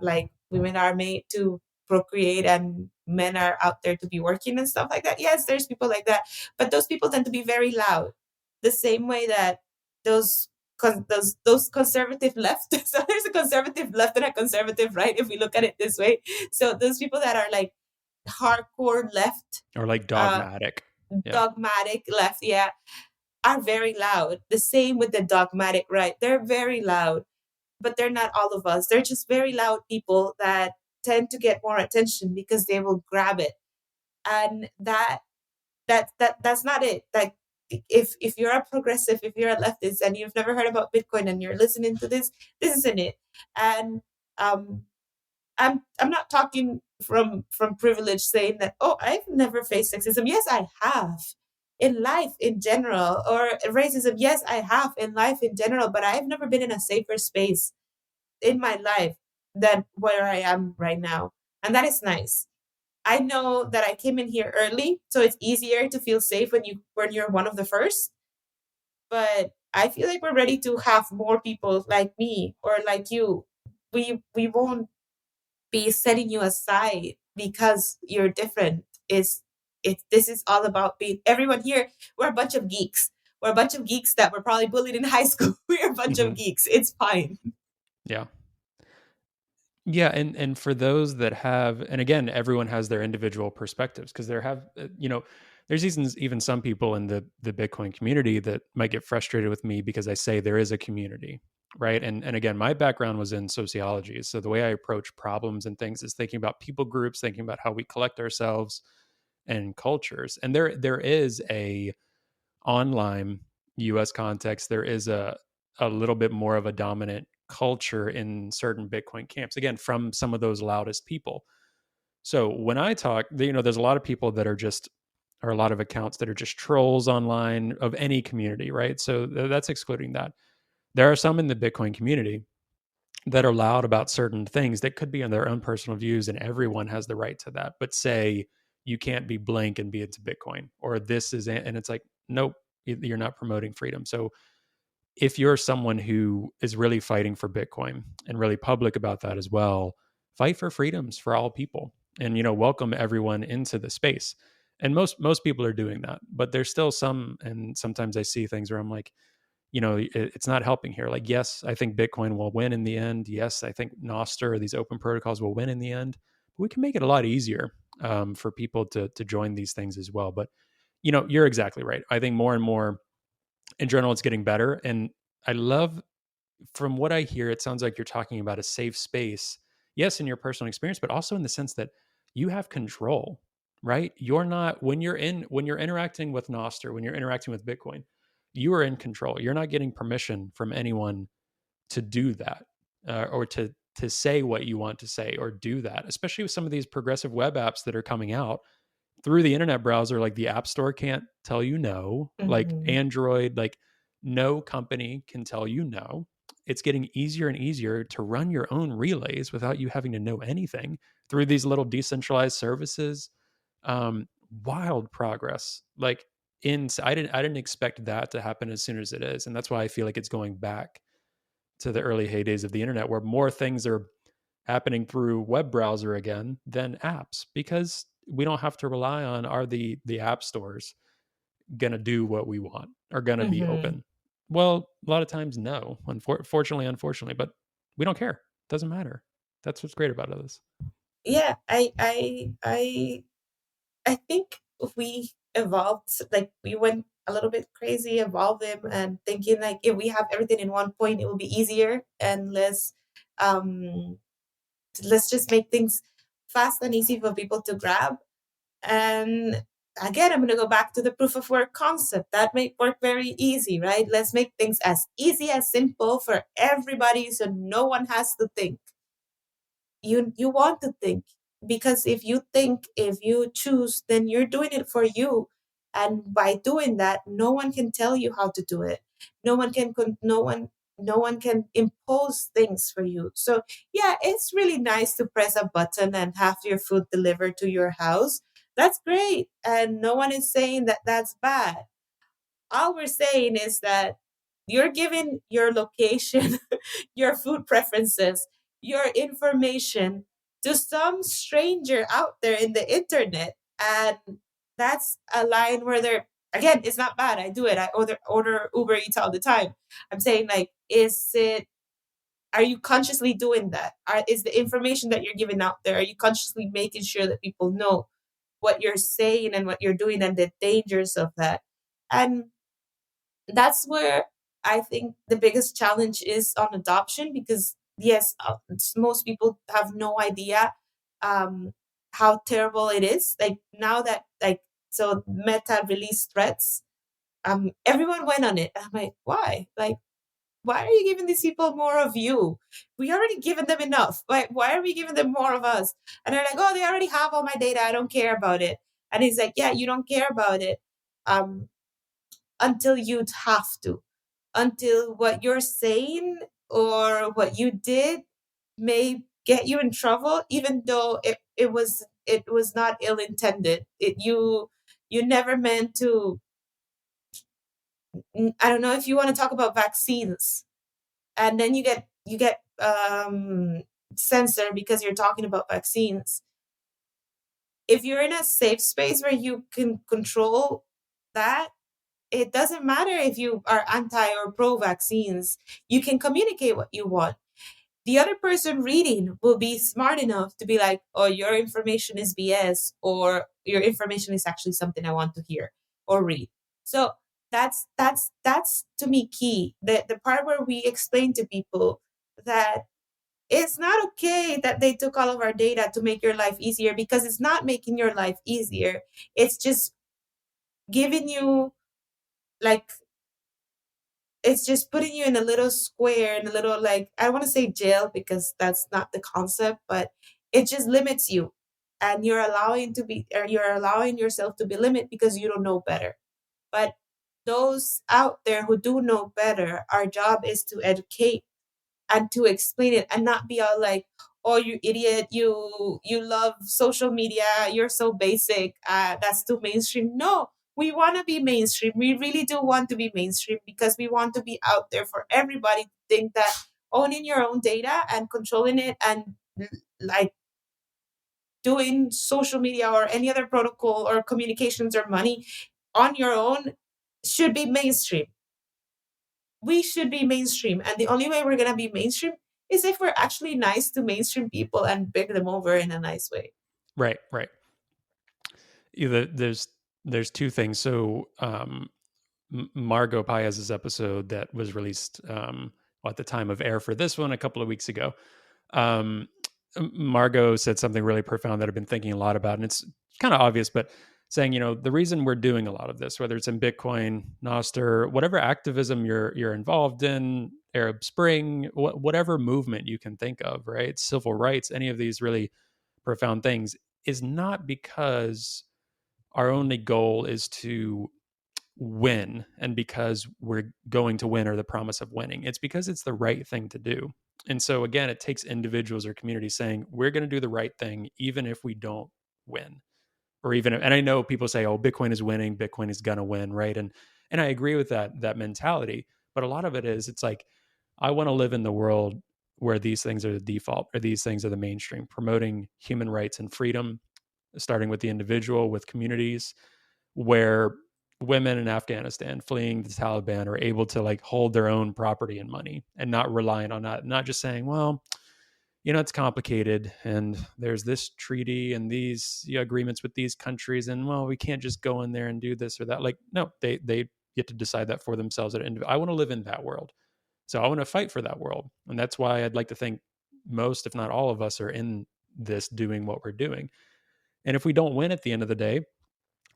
like women are made to procreate and men are out there to be working and stuff like that. Yes, there's people like that, but those people tend to be very loud. The same way that those those conservative left. So there's a conservative left and a conservative right, if we look at it this way. So those people that are like hardcore left, Or like uh, dogmatic. Yeah. dogmatic left, yeah, are very loud. The same with the dogmatic right. They're very loud, but they're not all of us. They're just very loud people that tend to get more attention because they will grab it. And that's not it. Like if you're a progressive, if you're a leftist and you've never heard about Bitcoin and you're listening to this isn't it. And um I'm not talking from privilege saying that, oh, I've never faced sexism. Yes, I have in life in general, or racism. Yes, I have in life in general, but I've never been in a safer space in my life than where I am right now. And that is nice. I know that I came in here early, so it's easier to feel safe when you're one of the first. But I feel like we're ready to have more people like me or like you. We won't be setting you aside because you're different. Is this is all about being everyone here. We're a bunch of geeks. We're a bunch of geeks that were probably bullied in high school. We're a bunch of Mhm. geeks. It's fine. Yeah. Yeah, and for those that have, and again, everyone has their individual perspectives because there have, there's even some people in the Bitcoin community that might get frustrated with me because I say there is a community, right? And again, my background was in sociology, so the way I approach problems and things is thinking about people groups, thinking about how we collect ourselves and cultures, and there is a online US context, there is a little bit more of a dominant culture in certain Bitcoin camps. Again, from some of those loudest people. So when I talk, there's a lot of people that are just, or a lot of accounts that are just trolls online of any community, right? So that's excluding that. There are some in the Bitcoin community that are loud about certain things that could be on their own personal views, and everyone has the right to that. But say you can't be blank and be into Bitcoin, or this is, and it's like, nope, you're not promoting freedom. So if you're someone who is really fighting for Bitcoin and really public about that as well, fight for freedoms for all people, and welcome everyone into the space. And most people are doing that, but there's still some, and sometimes I see things where I'm like, it's not helping here. Like, yes, I think Bitcoin will win in the end. Yes, I think Nostr or these open protocols will win in the end. But we can make it a lot easier for people to join these things as well. But you're exactly right. I think more and more in general, it's getting better. And I love, from what I hear, it sounds like you're talking about a safe space. Yes, in your personal experience, but also in the sense that you have control, right? You're not, when you're interacting with Nostr, when you're interacting with Bitcoin, you are in control. You're not getting permission from anyone to do that, or to say what you want to say or do that. Especially with some of these progressive web apps that are coming out through the internet browser. Like, the App Store can't tell you no. Like Mm-hmm. Android, like no company can tell you no. It's getting easier and easier to run your own relays without you having to know anything through these little decentralized services. Wild progress. Like, I didn't expect that to happen as soon as it is, and that's why I feel like it's going back to the early heydays of the internet, where more things are happening through web browser again than apps, because we don't have to rely on, are the app stores going to do what we want, are going to be Mm-hmm. open. Well, a lot of times, no, unfortunately, but we don't care. It doesn't matter. That's what's great about this. Yeah, I think we evolved, like we went a little bit crazy evolving and thinking like if we have everything in one point, it will be easier and um let's just make things fast and easy for people to grab. And again, I'm going to go back to the proof of work concept. That may work very easy, right? Let's make things as easy as simple for everybody so no one has to think. You want to think, because if you think, if you choose, then you're doing it for you. And by doing that, no one can tell you how to do it. No one can impose things for you. So yeah, it's really nice to press a button and have your food delivered to your house. That's great, and no one is saying that that's bad. All we're saying is that you're giving your location, your food preferences, your information to some stranger out there in the internet. And that's a line where they're, again, it's not bad. I do it. I order Uber Eats all the time. I'm saying, like, are you consciously doing that? Is the information that you're giving out there, are you consciously making sure that people know what you're saying and what you're doing and the dangers of that? And that's where I think the biggest challenge is on adoption, because yes, most people have no idea um, how terrible it is. Like now that, like, so Meta released threats, everyone went on it. I'm like, why? Like, why are you giving these people more of you? We already given them enough. Like, why are we giving them more of us? And they're like, oh, they already have all my data. I don't care about it. And he's like, yeah, you don't care about it. Um, until you'd have to, until what you're saying or what you did may get you in trouble, even though it was not ill intended. You never meant to. I don't know if you want to talk about vaccines, and then you get censored because you're talking about vaccines. If you're in a safe space where you can control that, it doesn't matter if you are anti or pro vaccines. You can communicate what you want. The other person reading will be smart enough to be like, oh, your information is BS, or your information is actually something I want to hear or read. So that's to me key. The part where we explain to people that it's not okay that they took all of our data to make your life easier, because it's not making your life easier. It's just giving you, like, it's just putting you in a little square, in a little, like, I want to say jail because that's not the concept, but it just limits you. and you're allowing yourself to be limited because you don't know better. But those out there who do know better, our job is to educate and to explain it and not be all like, oh, you idiot, you love social media, you're so basic, that's too mainstream. No, we want to be mainstream. We really do want to be mainstream because we want to be out there for everybody to think that owning your own data and controlling it and like doing social media or any other protocol or communications or money on your own should be mainstream. We should be mainstream. And the only way we're going to be mainstream is if we're actually nice to mainstream people and bring them over in a nice way. Right, right. There's two things. So Margot Paez's episode that was released at the time of air for this one a couple of weeks ago. Margot said something really profound that I've been thinking a lot about, and it's kind of obvious, but saying, the reason we're doing a lot of this, whether it's in Bitcoin, Nostr, whatever activism you're involved in, Arab Spring, whatever movement you can think of, right? Civil rights, any of these really profound things, is not because our only goal is to win and because we're going to win or the promise of winning. It's because it's the right thing to do. And so again, it takes individuals or communities saying, we're going to do the right thing even if we don't win. Or even, and I know people say, oh, Bitcoin is winning, Bitcoin is going to win, right? And I agree with that mentality, but a lot of it is, it's like, I want to live in the world where these things are the default, or these things are the mainstream, promoting human rights and freedom, starting with the individual, with communities, where women in Afghanistan fleeing the Taliban are able to like hold their own property and money and not relying on that, not just saying, well, it's complicated and there's this treaty and these agreements with these countries, and well, we can't just go in there and do this or that. Like, no, they get to decide that for themselves. I want to live in that world, so I want to fight for that world. And that's why I'd like to think most, if not all of us, are in this doing what we're doing. And if we don't win at the end of the day,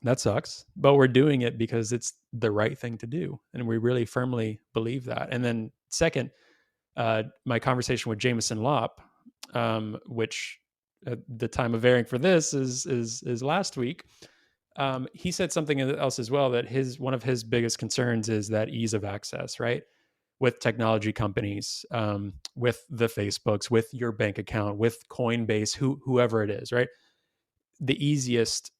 that sucks, but we're doing it because it's the right thing to do. And we really firmly believe that. And then second, my conversation with Jameson Lopp, which at the time of airing for this is last week. He said something else as well, that one of his biggest concerns is that ease of access, right? With technology companies, with the Facebooks, with your bank account, with Coinbase, whoever it is, right? The easiest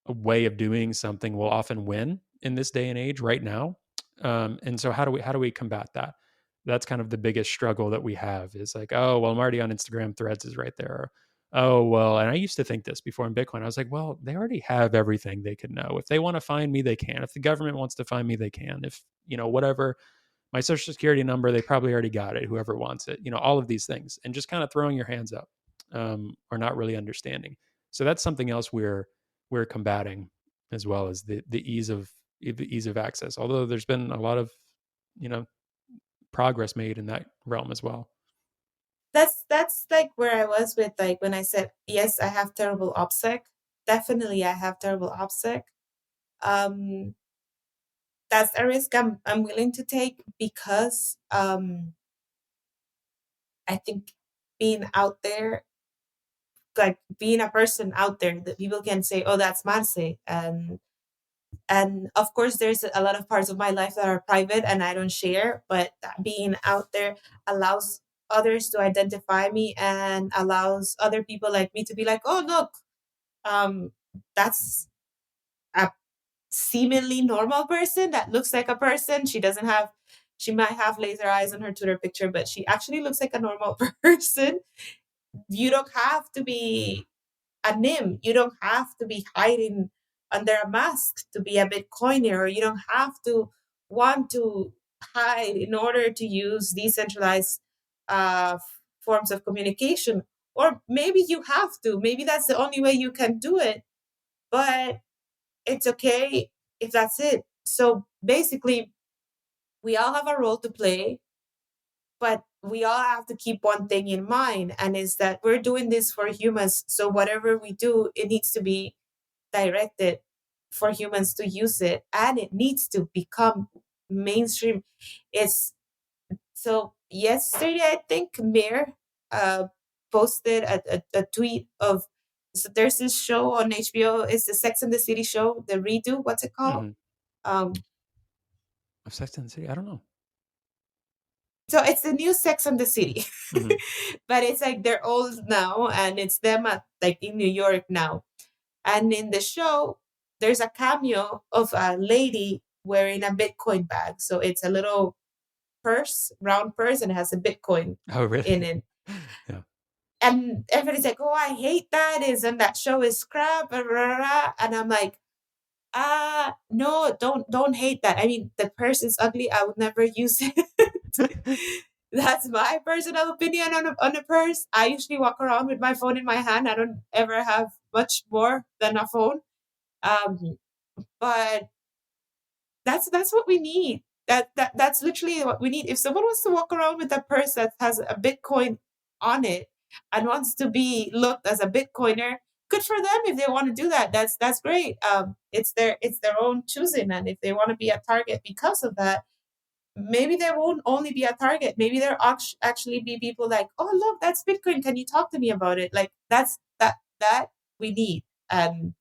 way of doing something will often win in this day and age right now. And so how do we combat that? That's kind of the biggest struggle that we have, is like, oh, well, I'm already on Instagram, Threads is right there. Or, oh, well, and I used to think this before in Bitcoin. I was like, well, they already have everything they could know. If they want to find me, they can. If the government wants to find me, they can. If, whatever, my social security number, they probably already got it, whoever wants it, all of these things, and just kind of throwing your hands up, or not really understanding. So that's something else we're combating, as well as the ease of access. Although there's been a lot of progress made in that realm as well. That's like where I was with, like, when I said, yes, I have terrible OPSEC. Definitely I have terrible OPSEC. That's a risk I'm willing to take because I think being out there, like being a person out there that people can say, oh, that's Marce. And of course there's a lot of parts of my life that are private and I don't share, but being out there allows others to identify me and allows other people like me to be like, oh, look, that's a seemingly normal person that looks like a person. She might have laser eyes on her Twitter picture, but she actually looks like a normal person. You don't have to be a NIM. You don't have to be hiding under a mask to be a Bitcoiner, or you don't have to want to hide in order to use decentralized forms of communication. Or maybe you have to. Maybe that's the only way you can do it. But it's okay if that's it. So basically, we all have a role to play, but we all have to keep one thing in mind, and is that we're doing this for humans. So whatever we do, it needs to be directed for humans to use it, and it needs to become mainstream. It's so yesterday, I think Mir posted a tweet of So there's this show on HBO. It's the Sex and the City show, the redo. What's it called? Um, Of Sex and the City? I don't know. so it's the new Sex and the City, Mm-hmm. but it's like they're old now, and it's them at like in New York now. And in the show, there's a cameo of a lady wearing a Bitcoin bag. So it's a little purse, round purse, and it has a Bitcoin Oh, in really? it. Yeah. And everybody's like, "Oh, I hate that! And that show is crap." Blah, blah, blah. And I'm like, no, don't hate that. I mean, the purse is ugly. I would never use it. That's my personal opinion on a purse. I usually walk around with my phone in my hand. I don't ever have much more than a phone. Um, but that's what we need. That's literally what we need. If someone wants to walk around with a purse that has a Bitcoin on it and wants to be looked as a Bitcoiner, good for them. If they want to do that, that's great. It's their own choosing, and if they want to be a target because of that, maybe they won't only be a target. Maybe there actually be people like, oh look, that's Bitcoin. Can you talk to me about it? Like that we need. Um,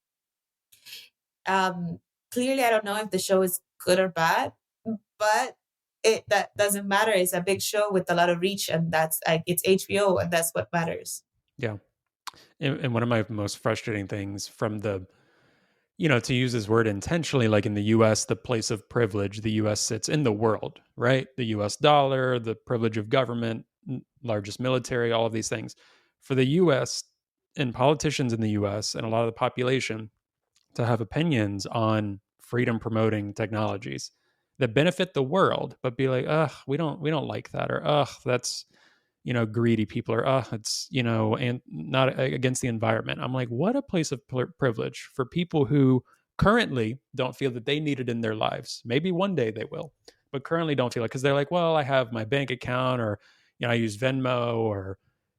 Clearly, I don't know if the show is good or bad, but that doesn't matter. It's a big show with a lot of reach, and that's like it's HBO, and that's what matters. Yeah. And one of my most frustrating things from the, to use this word intentionally, like in the US, the place of privilege, the US sits in the world, right? The US dollar, the privilege of government, largest military, all of these things. For the US and politicians in the US and a lot of the population to have opinions on freedom promoting technologies that benefit the world, but be like, ugh, we don't like that, or ugh, that's greedy people, or it's and not against the environment. I'm like, what a place of privilege for people who currently don't feel that they need it in their lives. Maybe one day they will, but currently don't feel it because they're like, well, I have my bank account, or I use Venmo or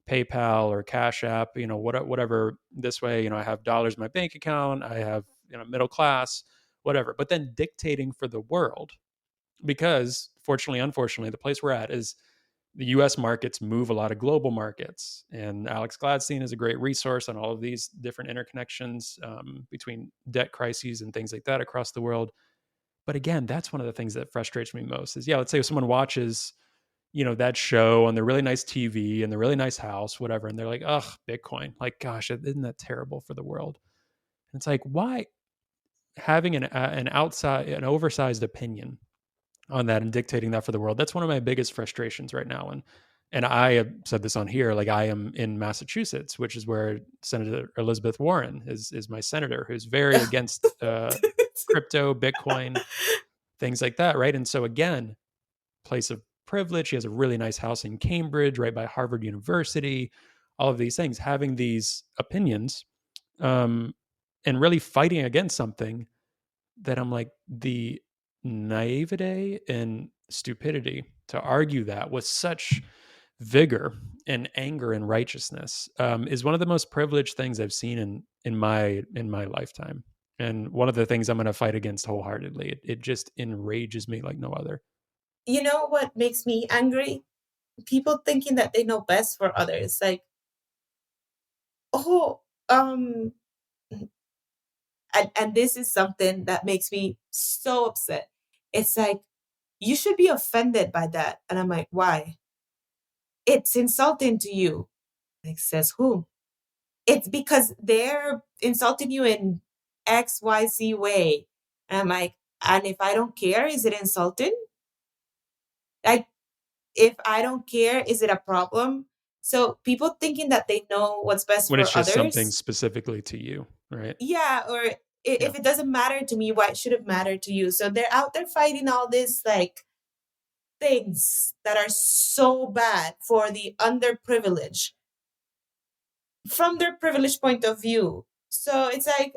PayPal or Cash App, whatever. This way, I have dollars in my bank account, I have middle class, whatever. But then dictating for the world, because fortunately, unfortunately, the place we're at is the US markets move a lot of global markets. And Alex Gladstein is a great resource on all of these different interconnections between debt crises and things like that across the world. But again, that's one of the things that frustrates me most is, let's say if someone watches, that show on the really nice TV and the really nice house, whatever, and they're like, ugh, Bitcoin. Like, gosh, isn't that terrible for the world? And it's like, why having an oversized opinion on that and dictating that for the world? That's one of my biggest frustrations right now. And I have said this on here, like I am in Massachusetts, which is where Senator Elizabeth Warren is my senator, who's very against crypto, Bitcoin, things like that, right? And so again, place of privilege. She has a really nice house in Cambridge, right by Harvard University. All of these things, having these opinions, um, and really fighting against something that I'm like, the naivete and stupidity to argue that with such vigor and anger and righteousness is one of the most privileged things I've seen in my lifetime, and one of the things I'm going to fight against wholeheartedly. It just enrages me like no other. You know what makes me angry? People thinking that they know best for others. Like, oh, and this is something that makes me so upset. It's like, you should be offended by that. And I'm like, why? It's insulting to you. Like, says who? It's because they're insulting you in XYZ way. And I'm like, and if I don't care, is it insulting? Like, if I don't care, is it a problem? So people thinking that they know what's best When it's for just something others, specifically to you, right? yeah, or Yeah. if it doesn't matter to me, why should it matter to you? So they're out there fighting all these like things that are so bad for the underprivileged from their privileged point of view. So it's like,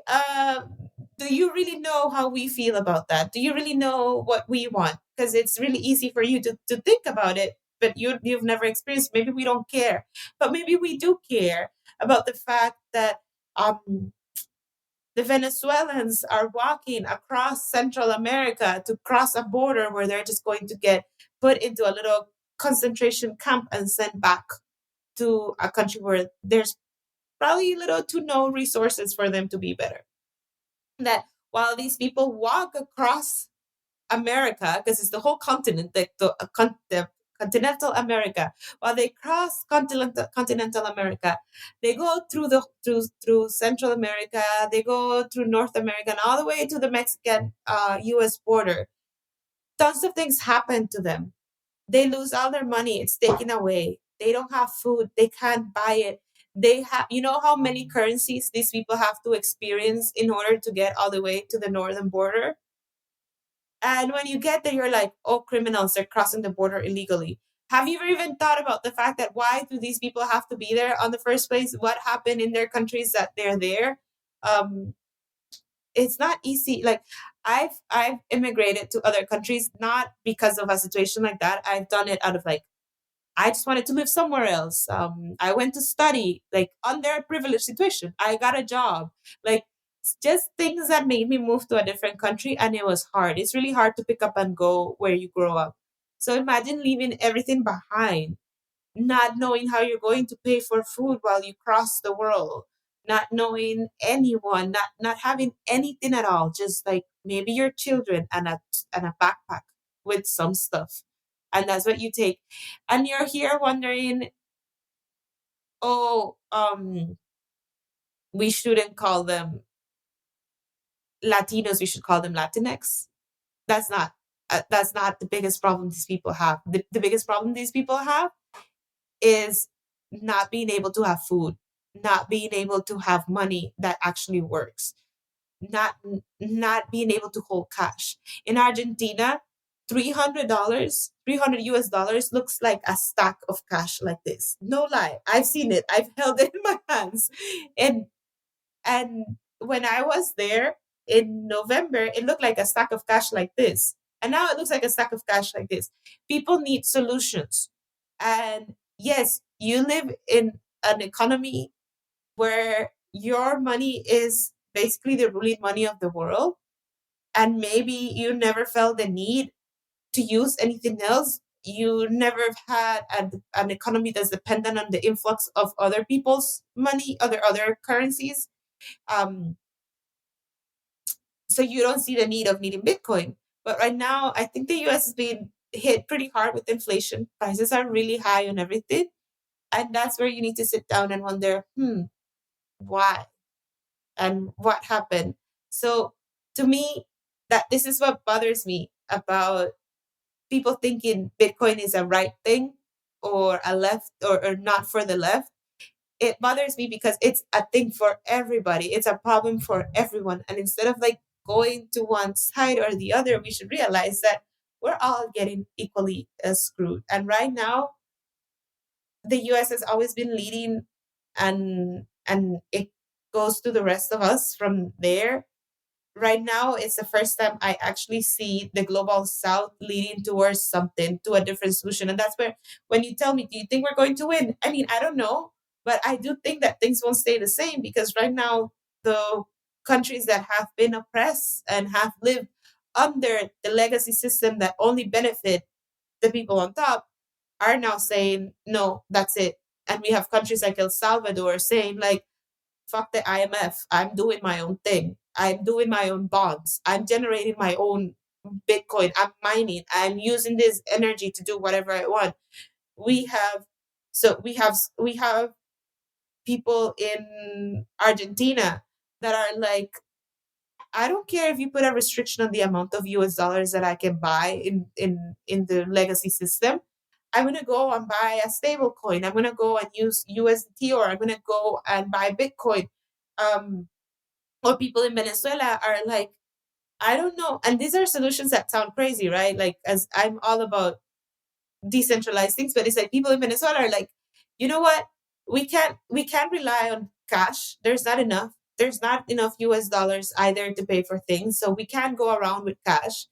do you really know how we feel about that? Do you really know what we want? Because it's really easy for you to think about it, but you've never experienced. Maybe we don't care, but maybe we do care about the fact that the Venezuelans are walking across Central America to cross a border where they're just going to get put into a little concentration camp and sent back to a country where there's probably little to no resources for them to be better. That while these people walk across America, because it's the whole continent, the continental America. While they cross continental America, they go through Central America, they go through North America, and all the way to the Mexican U.S. border. Tons of things happen to them. They lose all their money; it's taken away. They don't have food; they can't buy it. They have, you know, how many currencies these people have to experience in order to get all the way to the northern border. And when you get there, you're like, oh, criminals are crossing the border illegally. Have you ever even thought about the fact that why do these people have to be there on the first place? What happened in their countries that they're there? Um, it's not easy. Like I've immigrated to other countries not because of a situation like that. I've done it out of like I just wanted to live somewhere else. I went to study, like underprivileged situation. I got a job, like it's just things that made me move to a different country, and it was hard. It's really hard to pick up and go where you grow up. So imagine leaving everything behind, not knowing how you're going to pay for food while you cross the world, not knowing anyone, not having anything at all, just like maybe your children and a backpack with some stuff. And that's what you take. And you're here wondering, oh, we shouldn't call them Latinos, we should call them Latinx. That's not the biggest problem these people have. The biggest problem these people have is not being able to have food, not being able to have money that actually works, not not being able to hold cash. In Argentina, $300, 300 US dollars looks like a stack of cash like this. No lie, I've seen it. I've held it in my hands, and and when I was there in November, it looked like a stack of cash like this. And now it looks like a stack of cash like this. People need solutions. And yes, you live in an economy where your money is basically the ruling money of the world. And maybe you never felt the need to use anything else. You never had an economy that's dependent on the influx of other people's money, other currencies. Um, so you don't see the need of needing Bitcoin. But right now, I think the US is being hit pretty hard with inflation. Prices are really high on everything. And that's where you need to sit down and wonder, why? And what happened? So to me, that this is what bothers me about people thinking Bitcoin is a right thing or a left or not for the left. It bothers me because it's a thing for everybody. It's a problem for everyone. And instead of like going to one side or the other, we should realize that we're all getting equally screwed. And right now, the US has always been leading, and it goes to the rest of us from there. Right now, it's the first time I actually see the global south leading towards something, to a different solution. And that's where, when you tell me, do you think we're going to win? I mean, I don't know, but I do think that things won't stay the same, because right now, the countries that have been oppressed and have lived under the legacy system that only benefit the people on top are now saying, no, that's it. And we have countries like El Salvador saying, like, fuck the IMF. I'm doing my own thing. I'm doing my own bonds. I'm generating my own Bitcoin. I'm mining. I'm using this energy to do whatever I want. We have we have people in Argentina that are like, I don't care if you put a restriction on the amount of US dollars that I can buy in the legacy system. I'm gonna go and buy a stable coin. I'm gonna go and use USDT, or I'm gonna go and buy Bitcoin. Um, or people in Venezuela are like, I don't know. And these are solutions that sound crazy, right? Like, as I'm all about decentralized things, but it's like people in Venezuela are like, you know what? We can't rely on cash. There's not enough US dollars either to pay for things. So we can't go around with cash.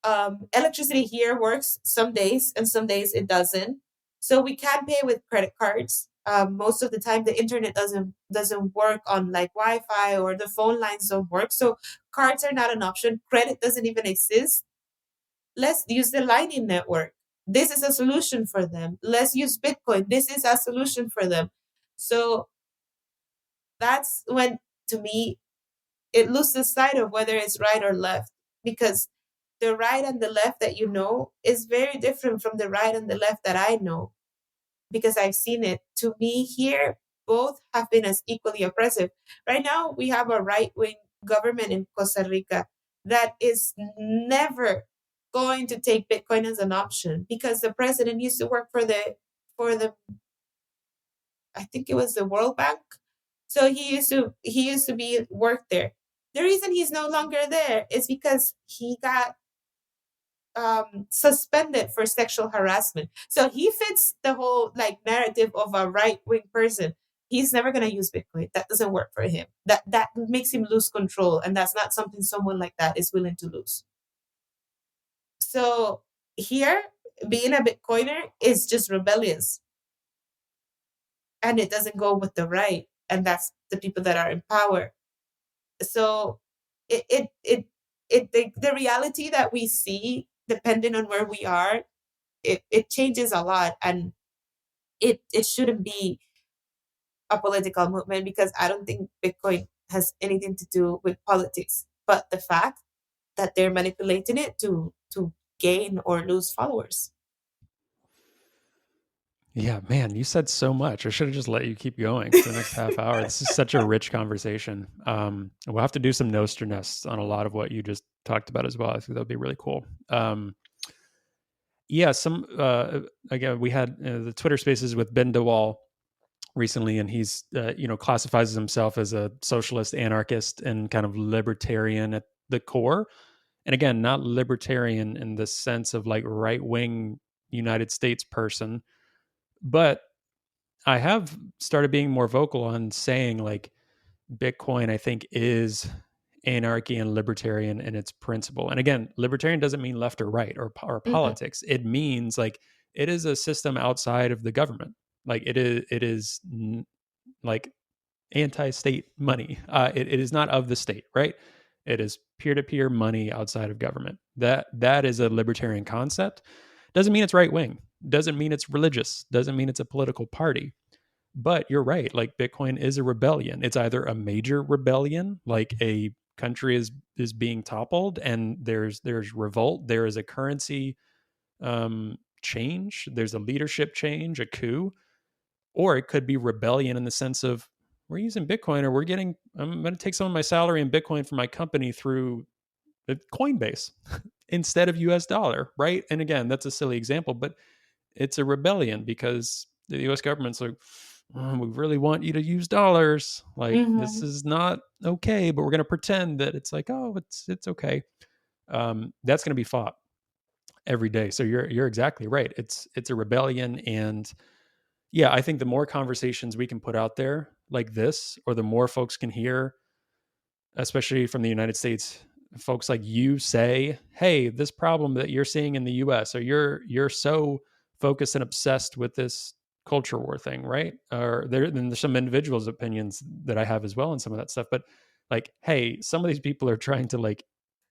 Electricity here works some days, and some days it doesn't. So we can't pay with credit cards. Most of the time, the internet doesn't work on like Wi-Fi, or the phone lines don't work. So cards are not an option. Credit doesn't even exist. Let's use the Lightning Network. This is a solution for them. Let's use Bitcoin. This is a solution for them. So that's when, to me, it loses sight of whether it's right or left, because the right and the left that you know is very different from the right and the left that I know, because I've seen it. To me, here, both have been as equally oppressive. Right now, we have a right wing government in Costa Rica that is never going to take Bitcoin as an option, because the president used to work for the I think it was the World Bank. So he used to be work there. The reason he's no longer there is because he got suspended for sexual harassment. So he fits the whole like narrative of a right wing person. He's never gonna use Bitcoin. That doesn't work for him. That makes him lose control, and that's not something someone like that is willing to lose. So here, being a Bitcoiner is just rebellious, and it doesn't go with the right, and that's the people that are in power. So the reality that we see, depending on where we are, it changes a lot, and it shouldn't be a political movement, because I don't think Bitcoin has anything to do with politics, but the fact that they're manipulating it to gain or lose followers. Yeah, man, you said so much. I should have just let you keep going for the next half hour. This is such a rich conversation. We'll have to do some Nostr nests on a lot of what you just talked about as well. I think that would be really cool. Yeah, again, we had the Twitter Spaces with Ben DeWall recently, and he's classifies himself as a socialist anarchist and kind of libertarian at the core. And again, not libertarian in the sense of like right wing United States person, but I have started being more vocal on saying like Bitcoin, I think, is anarchy and libertarian in its principle. And again, libertarian doesn't mean left or right or Mm-hmm. politics. It means like it is a system outside of the government. Like it is like anti-state money. It is not of the state, right? It is peer-to-peer money outside of government. That is a libertarian concept. Doesn't mean it's right wing. Doesn't mean it's religious. Doesn't mean it's a political party. But you're right. Like Bitcoin is a rebellion. It's either a major rebellion, like a country is being toppled, and there's revolt. There is a currency change. There's a leadership change, a coup, or it could be rebellion in the sense of we're using Bitcoin, or I'm going to take some of my salary in Bitcoin for my company through Coinbase instead of US dollar, right? And again, that's a silly example, but it's a rebellion because the US government's like, "Oh, we really want you to use dollars. Like this Mm-hmm. is not okay, but we're going to pretend that it's like, oh, it's okay." That's going to be fought every day. So you're exactly right. It's a rebellion, and yeah, I think the more conversations we can put out there like this, or the more folks can hear, especially from the United States, folks like you say, "Hey, this problem that you're seeing in the U.S. or you're so focused and obsessed with this culture war thing, right?" Or then there's some individuals' opinions that I have as well, and some of that stuff. But like, hey, some of these people are trying to like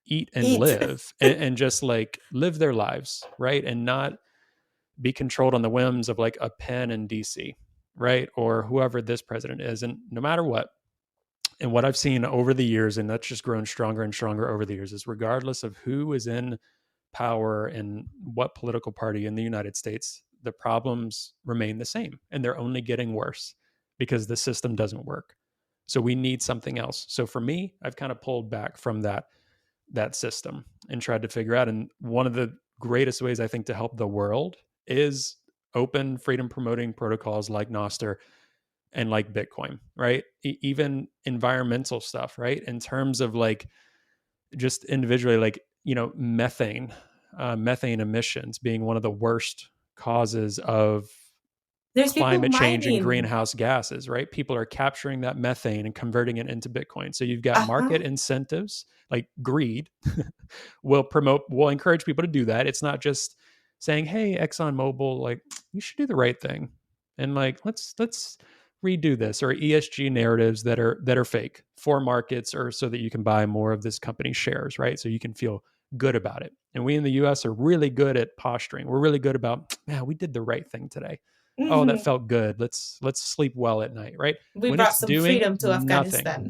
eat and Eat. live and just like live their lives, right, and not be controlled on the whims of like a pen in DC, right, or whoever this president is, and no matter what, and what I've seen over the years, and that's just grown stronger and stronger over the years, is regardless of who is in power and what political party in the United States, the problems remain the same and they're only getting worse because the system doesn't work. So we need something else. So for me, I've kind of pulled back from that system and tried to figure out. And one of the greatest ways I think to help the world is open freedom promoting protocols like Nostr and like Bitcoin, right? Even environmental stuff, right? In terms of like just individually, like, methane emissions being one of the worst causes of There's people climate change and mining. greenhouse gases, right? People are capturing that methane and converting it into Bitcoin. So you've got Uh-huh. market incentives, like greed will encourage people to do that. It's not just saying, "Hey, ExxonMobil, like you should do the right thing." And like let's redo this, or ESG narratives that are fake for markets, or so that you can buy more of this company's shares, right? So you can feel good about it. And we in the US are really good at posturing. We're really good about, man, we did the right thing today. oh, that Mhm. felt good. Let's sleep well at night, right? We When brought it's some doing freedom to nothing. Afghanistan.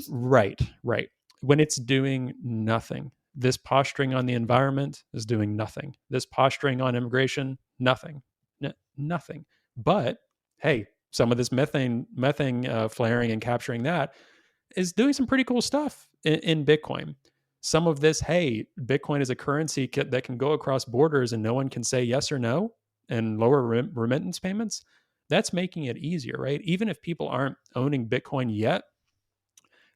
Right, right. When it's doing nothing. This posturing on the environment is doing nothing. This posturing on immigration, nothing. Nothing. But hey, some of this methane flaring and capturing that is doing some pretty cool stuff in Bitcoin. Some of this, hey, Bitcoin is a currency that can go across borders and no one can say yes or no and lower remittance payments. That's making it easier, right? Even if people aren't owning Bitcoin yet,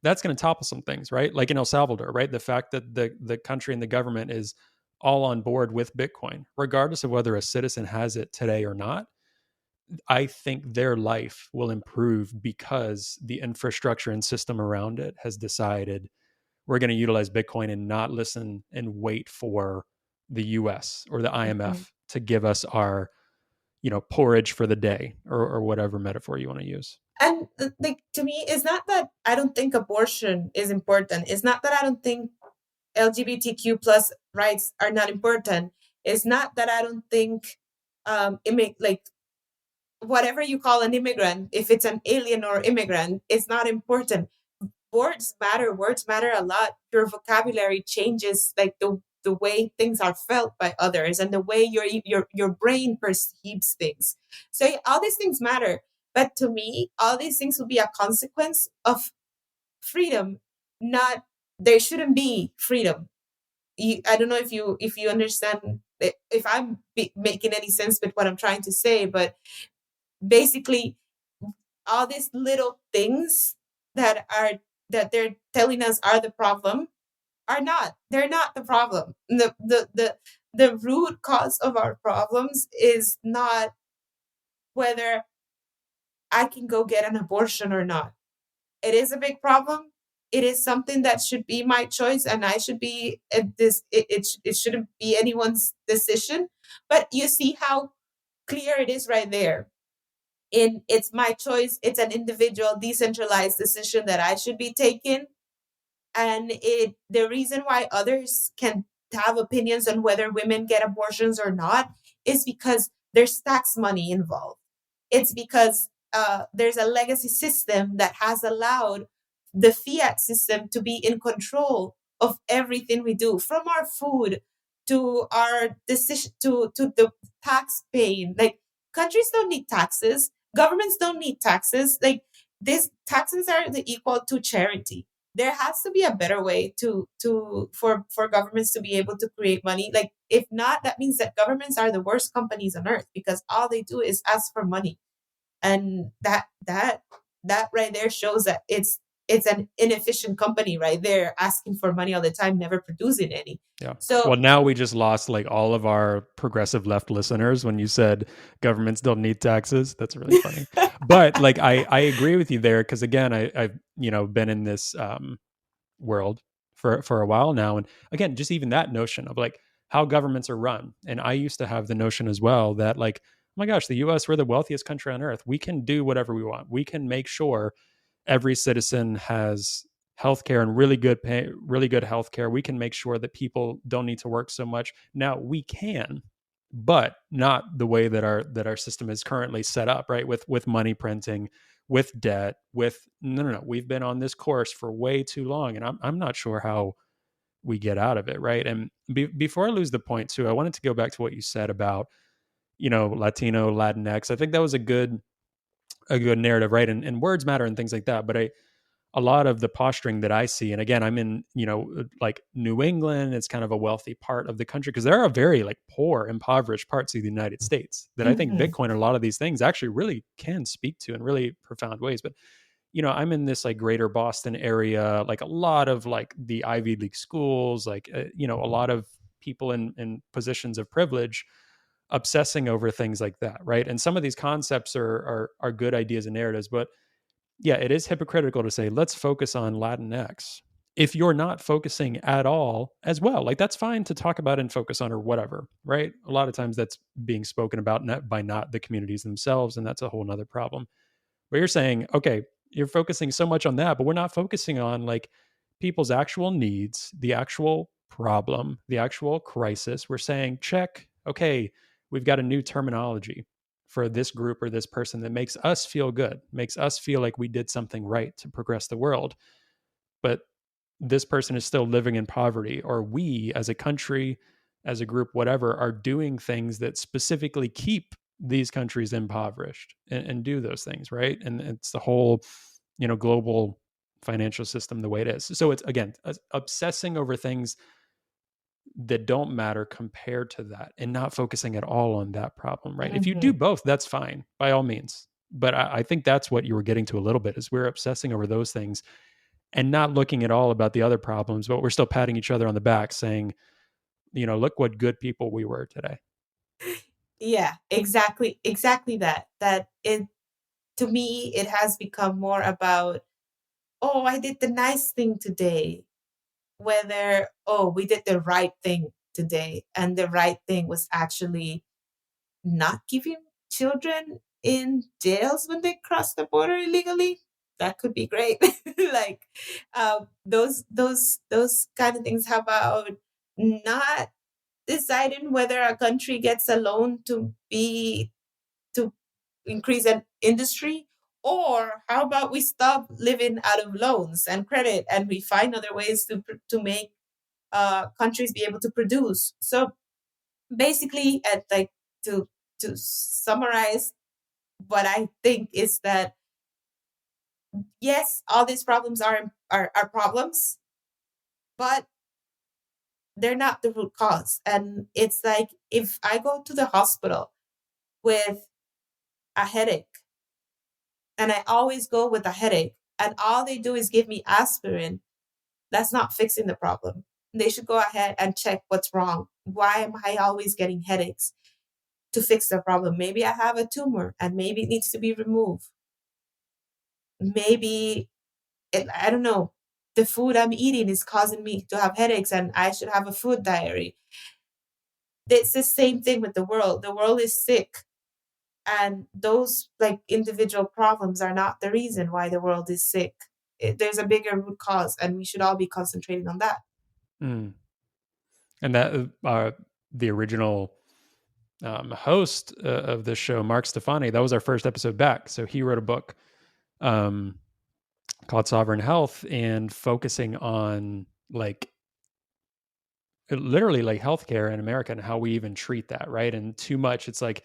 that's going to topple some things, right? Like in El Salvador, right? The fact that the country and the government is all on board with Bitcoin, regardless of whether a citizen has it today or not, I think their life will improve because the infrastructure and system around it has decided we're going to utilize Bitcoin and not listen and wait for the US or the Mhm. IMF to give us our, porridge for the day or whatever metaphor you want to use. And like to me, it's not that I don't think abortion is important. It's not that I don't think LGBTQ plus rights are not important. It's not that I don't think like whatever you call an immigrant, if it's an alien or immigrant, it's not important. Words matter. Words matter a lot. Your vocabulary changes, like the way things are felt by others and the way your brain perceives things. So yeah, all these things matter. But to me, all these things will be a consequence of freedom. Not there shouldn't be freedom. I don't know if you understand if I'm making any sense with what I'm trying to say, but basically all these little things that are that they're telling us are the problem are not. They're not the problem. The root cause of our problems is not whether I can go get an abortion or not. It is a big problem. It is something that should be my choice, and I should be at this. It shouldn't be anyone's decision. But you see how clear it is right there. In it's my choice. It's an individual, decentralized decision that I should be taking, and the reason why others can have opinions on whether women get abortions or not is because there's tax money involved. It's because there's a legacy system that has allowed the fiat system to be in control of everything we do, from our food to our decision to the tax paying. Like countries don't need taxes, governments don't need taxes. Like these taxes are the equal to charity. There has to be a better way for governments to be able to create money. Like if not, that means that governments are the worst companies on earth because all they do is ask for money, and that right there shows that it's an inefficient company right there, asking for money all the time, never producing any. Yeah. So Well, now we just lost like all of our progressive left listeners when you said governments don't need taxes. That's really funny. But like I agree with you there because again, I've been in this world for a while now, and again, just even that notion of like how governments are run, and I used to have the notion as well that like, oh my gosh, the U.S., we're the wealthiest country on earth. We can do whatever we want. We can make sure every citizen has healthcare and really good pay, really good healthcare. We can make sure that people don't need to work so much. Now we can, but not the way that our system is currently set up, right? With money printing, with debt, with no. We've been on this course for way too long, and I'm not sure how we get out of it, right? And before I lose the point too, I wanted to go back to what you said about Latino, Latinx. I think that was a good narrative, right? And words matter and things like that. But a lot of the posturing that I see, and again, I'm in, like New England, it's kind of a wealthy part of the country because there are very like poor, impoverished parts of the United States that I think mhm, Bitcoin and a lot of these things actually really can speak to in really profound ways. But, I'm in this like greater Boston area, like a lot of like the Ivy League schools, like, a lot of people in positions of privilege obsessing over things like that, right? And some of these concepts are good ideas and narratives, but yeah, it is hypocritical to say, let's focus on Latinx if you're not focusing at all as well. Like, that's fine to talk about and focus on or whatever, right? A lot of times that's being spoken about by not the communities themselves. And that's a whole nother problem. But you're saying, okay, you're focusing so much on that, but we're not focusing on like people's actual needs, the actual problem, the actual crisis. We're saying, check, okay, we've got a new terminology for this group or this person that makes us feel good, makes us feel like we did something right to progress the world. But this person is still living in poverty, or we as a country, as a group, whatever, are doing things that specifically keep these countries impoverished and do those things, right? And it's the whole, global financial system the way it is. So it's, again, obsessing over things that don't matter compared to that, and not focusing at all on that problem, right? If you do both, that's fine, by all means. But I think that's what you were getting to a little bit, is we're obsessing over those things and not looking at all about the other problems, but we're still patting each other on the back saying, look what good people we were today. Yeah, exactly that it, to me, it has become more about, oh, I did the nice thing today, whether, oh, we did the right thing today, and the right thing was actually not giving children in jails when they cross the border illegally. That could be great. Like, those kind of things. How about not deciding whether a country gets a loan to increase an industry, or how about we stop living out of loans and credit, and we find other ways to make countries be able to produce. So basically, like, to summarize, what I think is that, yes, all these problems are problems, but they're not the root cause. And it's like, if I go to the hospital with a headache, and I always go with a headache, and all they do is give me aspirin, that's not fixing the problem. They should go ahead and check what's wrong. Why am I always getting headaches? To fix the problem, maybe I have a tumor and maybe it needs to be removed. Maybe I don't know, the food I'm eating is causing me to have headaches and I should have a food diary. It's the same thing with the world. The world is sick. And those, like, individual problems are not the reason why the world is sick. There's a bigger root cause, and we should all be concentrating on that. Mm. And that the original host of this show, Mark Stefani, that was our first episode back. So he wrote a book um, called Sovereign Health, and focusing on, like, literally, like, healthcare in America and how we even treat that, right? And too much, it's like,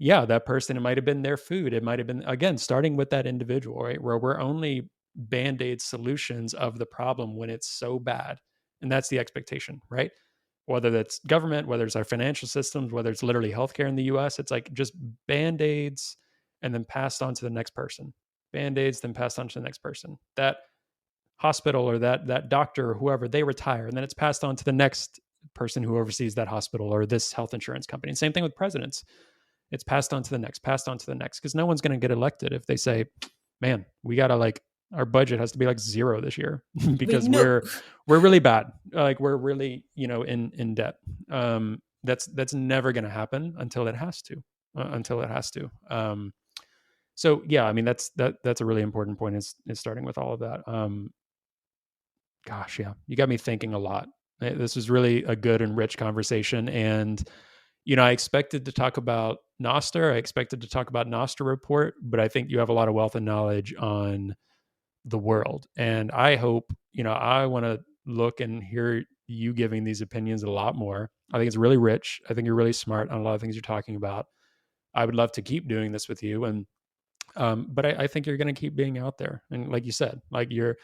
yeah, that person, it might have been their food. It might have been, again, starting with that individual, right? Where we're only band-aid solutions of the problem when it's so bad. And that's the expectation, right? Whether that's government, whether it's our financial systems, whether it's literally healthcare in the US, it's like just band-aids and then passed on to the next person. Band-aids, then passed on to the next person. That hospital or that doctor or whoever, they retire, and then it's passed on to the next person who oversees that hospital or this health insurance company. And same thing with presidents. It's passed on to the next, passed on to the next, because no one's going to get elected if they say, man, we got to, like, our budget has to be like zero this year because we're really bad. Like, we're really, in debt. That's never going to happen until it has to, So yeah, I mean, that's a really important point, is starting with all of that. Gosh, yeah, you got me thinking a lot. This was really a good and rich conversation. And, I expected to talk about Nostr. I expected to talk about Nostr report, but I think you have a lot of wealth and knowledge on the world. And I hope, I want to look and hear you giving these opinions a lot more. I think it's really rich. I think you're really smart on a lot of things you're talking about. I would love to keep doing this with you. And but I think you're going to keep being out there, and like you said, like, you're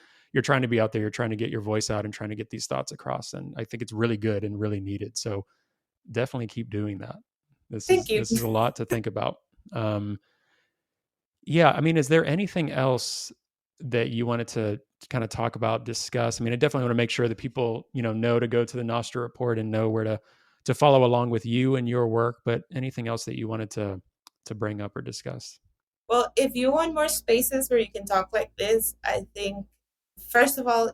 trying to be out there, you're trying to get your voice out and trying to get these thoughts across, and I think it's really good and really needed. So definitely keep doing that. Thank you. This is a lot to think about. Yeah, I mean, is there anything else that you wanted to kind of talk about, discuss? I mean, I definitely want to make sure that people, know to go to the Nostra report and know where to follow along with you and your work. But anything else that you wanted to bring up or discuss? Well, if you want more spaces where you can talk like this, I think, first of all,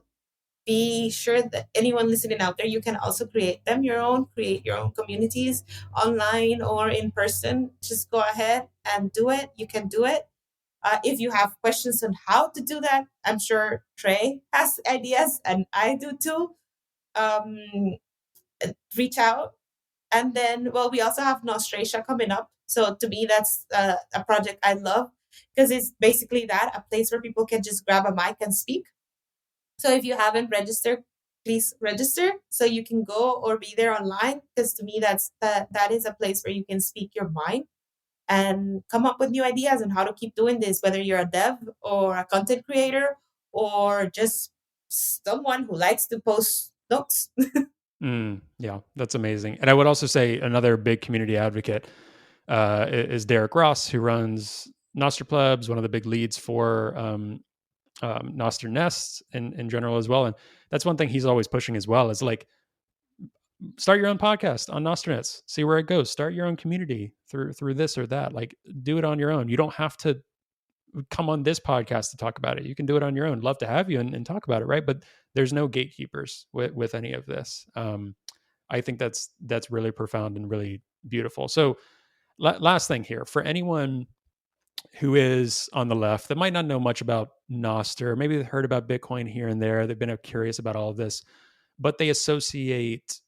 be sure that anyone listening out there, you can also create create your own communities online or in person. Just go ahead and do it. You can do it. If you have questions on how to do that, I'm sure Trey has ideas, and I do too. Um, Reach out. And then, well, we also have Nostratia coming up. So to me, that's a project I love because it's basically that, a place where people can just grab a mic and speak. So if you haven't registered, please register so you can go or be there online. Because to me, that is a place where you can speak your mind and come up with new ideas on how to keep doing this, whether you're a dev or a content creator or just someone who likes to post notes. Yeah, that's amazing. And I would also say another big community advocate is Derek Ross, who runs Nostr Plebs, one of the big leads for Nostr Nest in general as well. And that's one thing he's always pushing as well, is like, start your own podcast on Nostr, see where it goes. Start your own community through this or that. Like, do it on your own. You don't have to come on this podcast to talk about it. You can do it on your own. Love to have you and talk about it, right? But there's no gatekeepers with any of this. I think that's really profound and really beautiful. So last thing here, for anyone who is on the left that might not know much about Nostr, maybe they've heard about Bitcoin here and there, they've been curious about all of this, but they associate,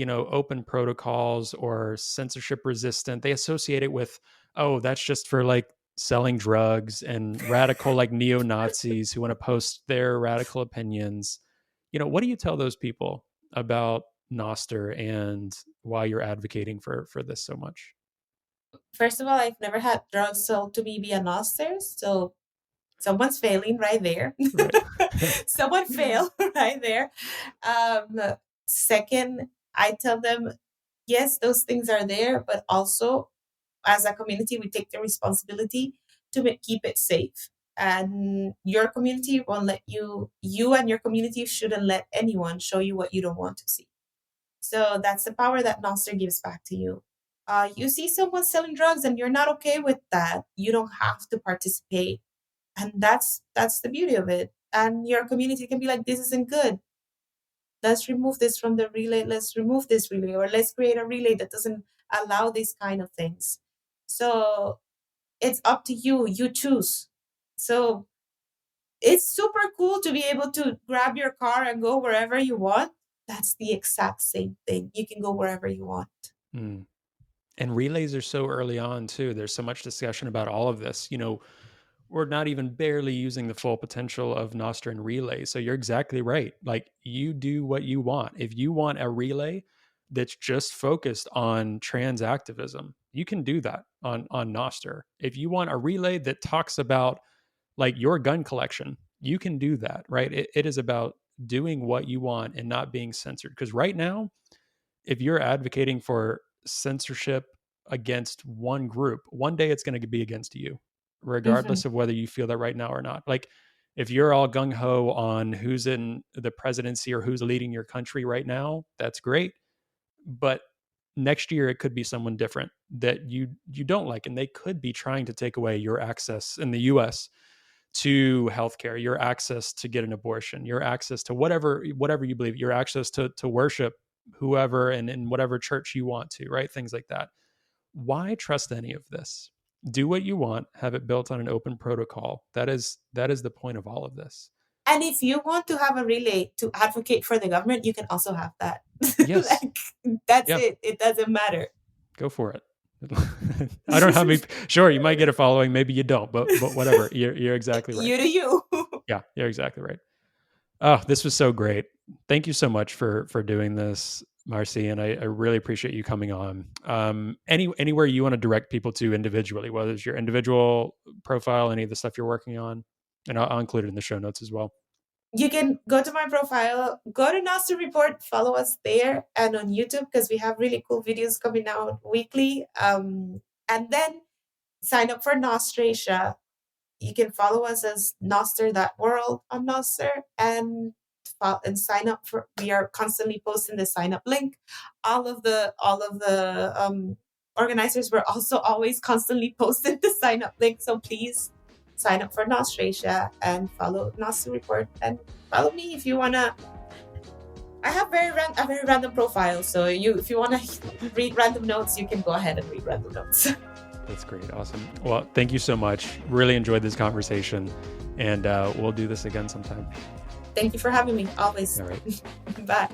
open protocols or censorship resistant, they associate it with, oh, that's just for like selling drugs and radical like neo-Nazis who want to post their radical opinions. What do you tell those people about Nostr and why you're advocating for this so much? First of all, I've never had drugs sold to me via Nostr, so someone's failing right there. Right. Someone failed right there. Second, I tell them, yes, those things are there, but also as a community, we take the responsibility to keep it safe. And your community won't let you and your community shouldn't let anyone show you what you don't want to see. So that's the power that Nostr gives back to you. You see someone selling drugs and you're not okay with that, you don't have to participate. And that's the beauty of it. And your community can be like, this isn't good. Let's remove this from the relay. Let's remove this relay, or let's create a relay that doesn't allow these kind of things. So it's up to you. You choose. So it's super cool to be able to grab your car and go wherever you want. That's the exact same thing. You can go wherever you want. Mm. And relays are so early on too. There's so much discussion about all of this. We're not even barely using the full potential of Nostr and relay. So you're exactly right. Like, you do what you want. If you want a relay that's just focused on trans activism, you can do that on Nostr. If you want a relay that talks about like your gun collection, you can do that, right? It is about doing what you want and not being censored. Because right now, if you're advocating for censorship against one group, one day it's going to be against you, regardless of whether you feel that right now or not. Like, if you're all gung ho on who's in the presidency or who's leading your country right now, that's great. But next year, it could be someone different that you don't like, and they could be trying to take away your access in the US to healthcare, your access to get an abortion, your access to whatever you believe, your access to worship whoever and in whatever church you want to, right? Things like that. Why trust any of this? Do what you want, have it built on an open protocol. That is the point of all of this. And if you want to have a relay to advocate for the government, you can also have that. Yes. Like, that's it. It doesn't matter. Go for it. I don't have any. Sure, you might get a following, maybe you don't, but whatever. You're exactly right. You do you. Yeah, you're exactly right. Oh, this was so great. Thank you so much for doing this, Marce, and I really appreciate you coming on. Anywhere you want to direct people to individually, whether it's your individual profile, any of the stuff you're working on, and I'll include it in the show notes as well. You can go to my profile, go to Nostr Report, follow us there, and on YouTube, because we have really cool videos coming out weekly. And then sign up for Nostrasia. You can follow us as Nostr.world on Nostr and sign up for. We are constantly posting the sign up link. All of the organizers were also always constantly posting the sign up link. So please sign up for Nostrasia and follow Nostr Report, and follow me if you wanna. I have a very random profile, so if you wanna read random notes, you can go ahead and read random notes. That's great. Awesome. Well, thank you so much. Really enjoyed this conversation, and we'll do this again sometime. Thank you for having me. Always. All right. Bye.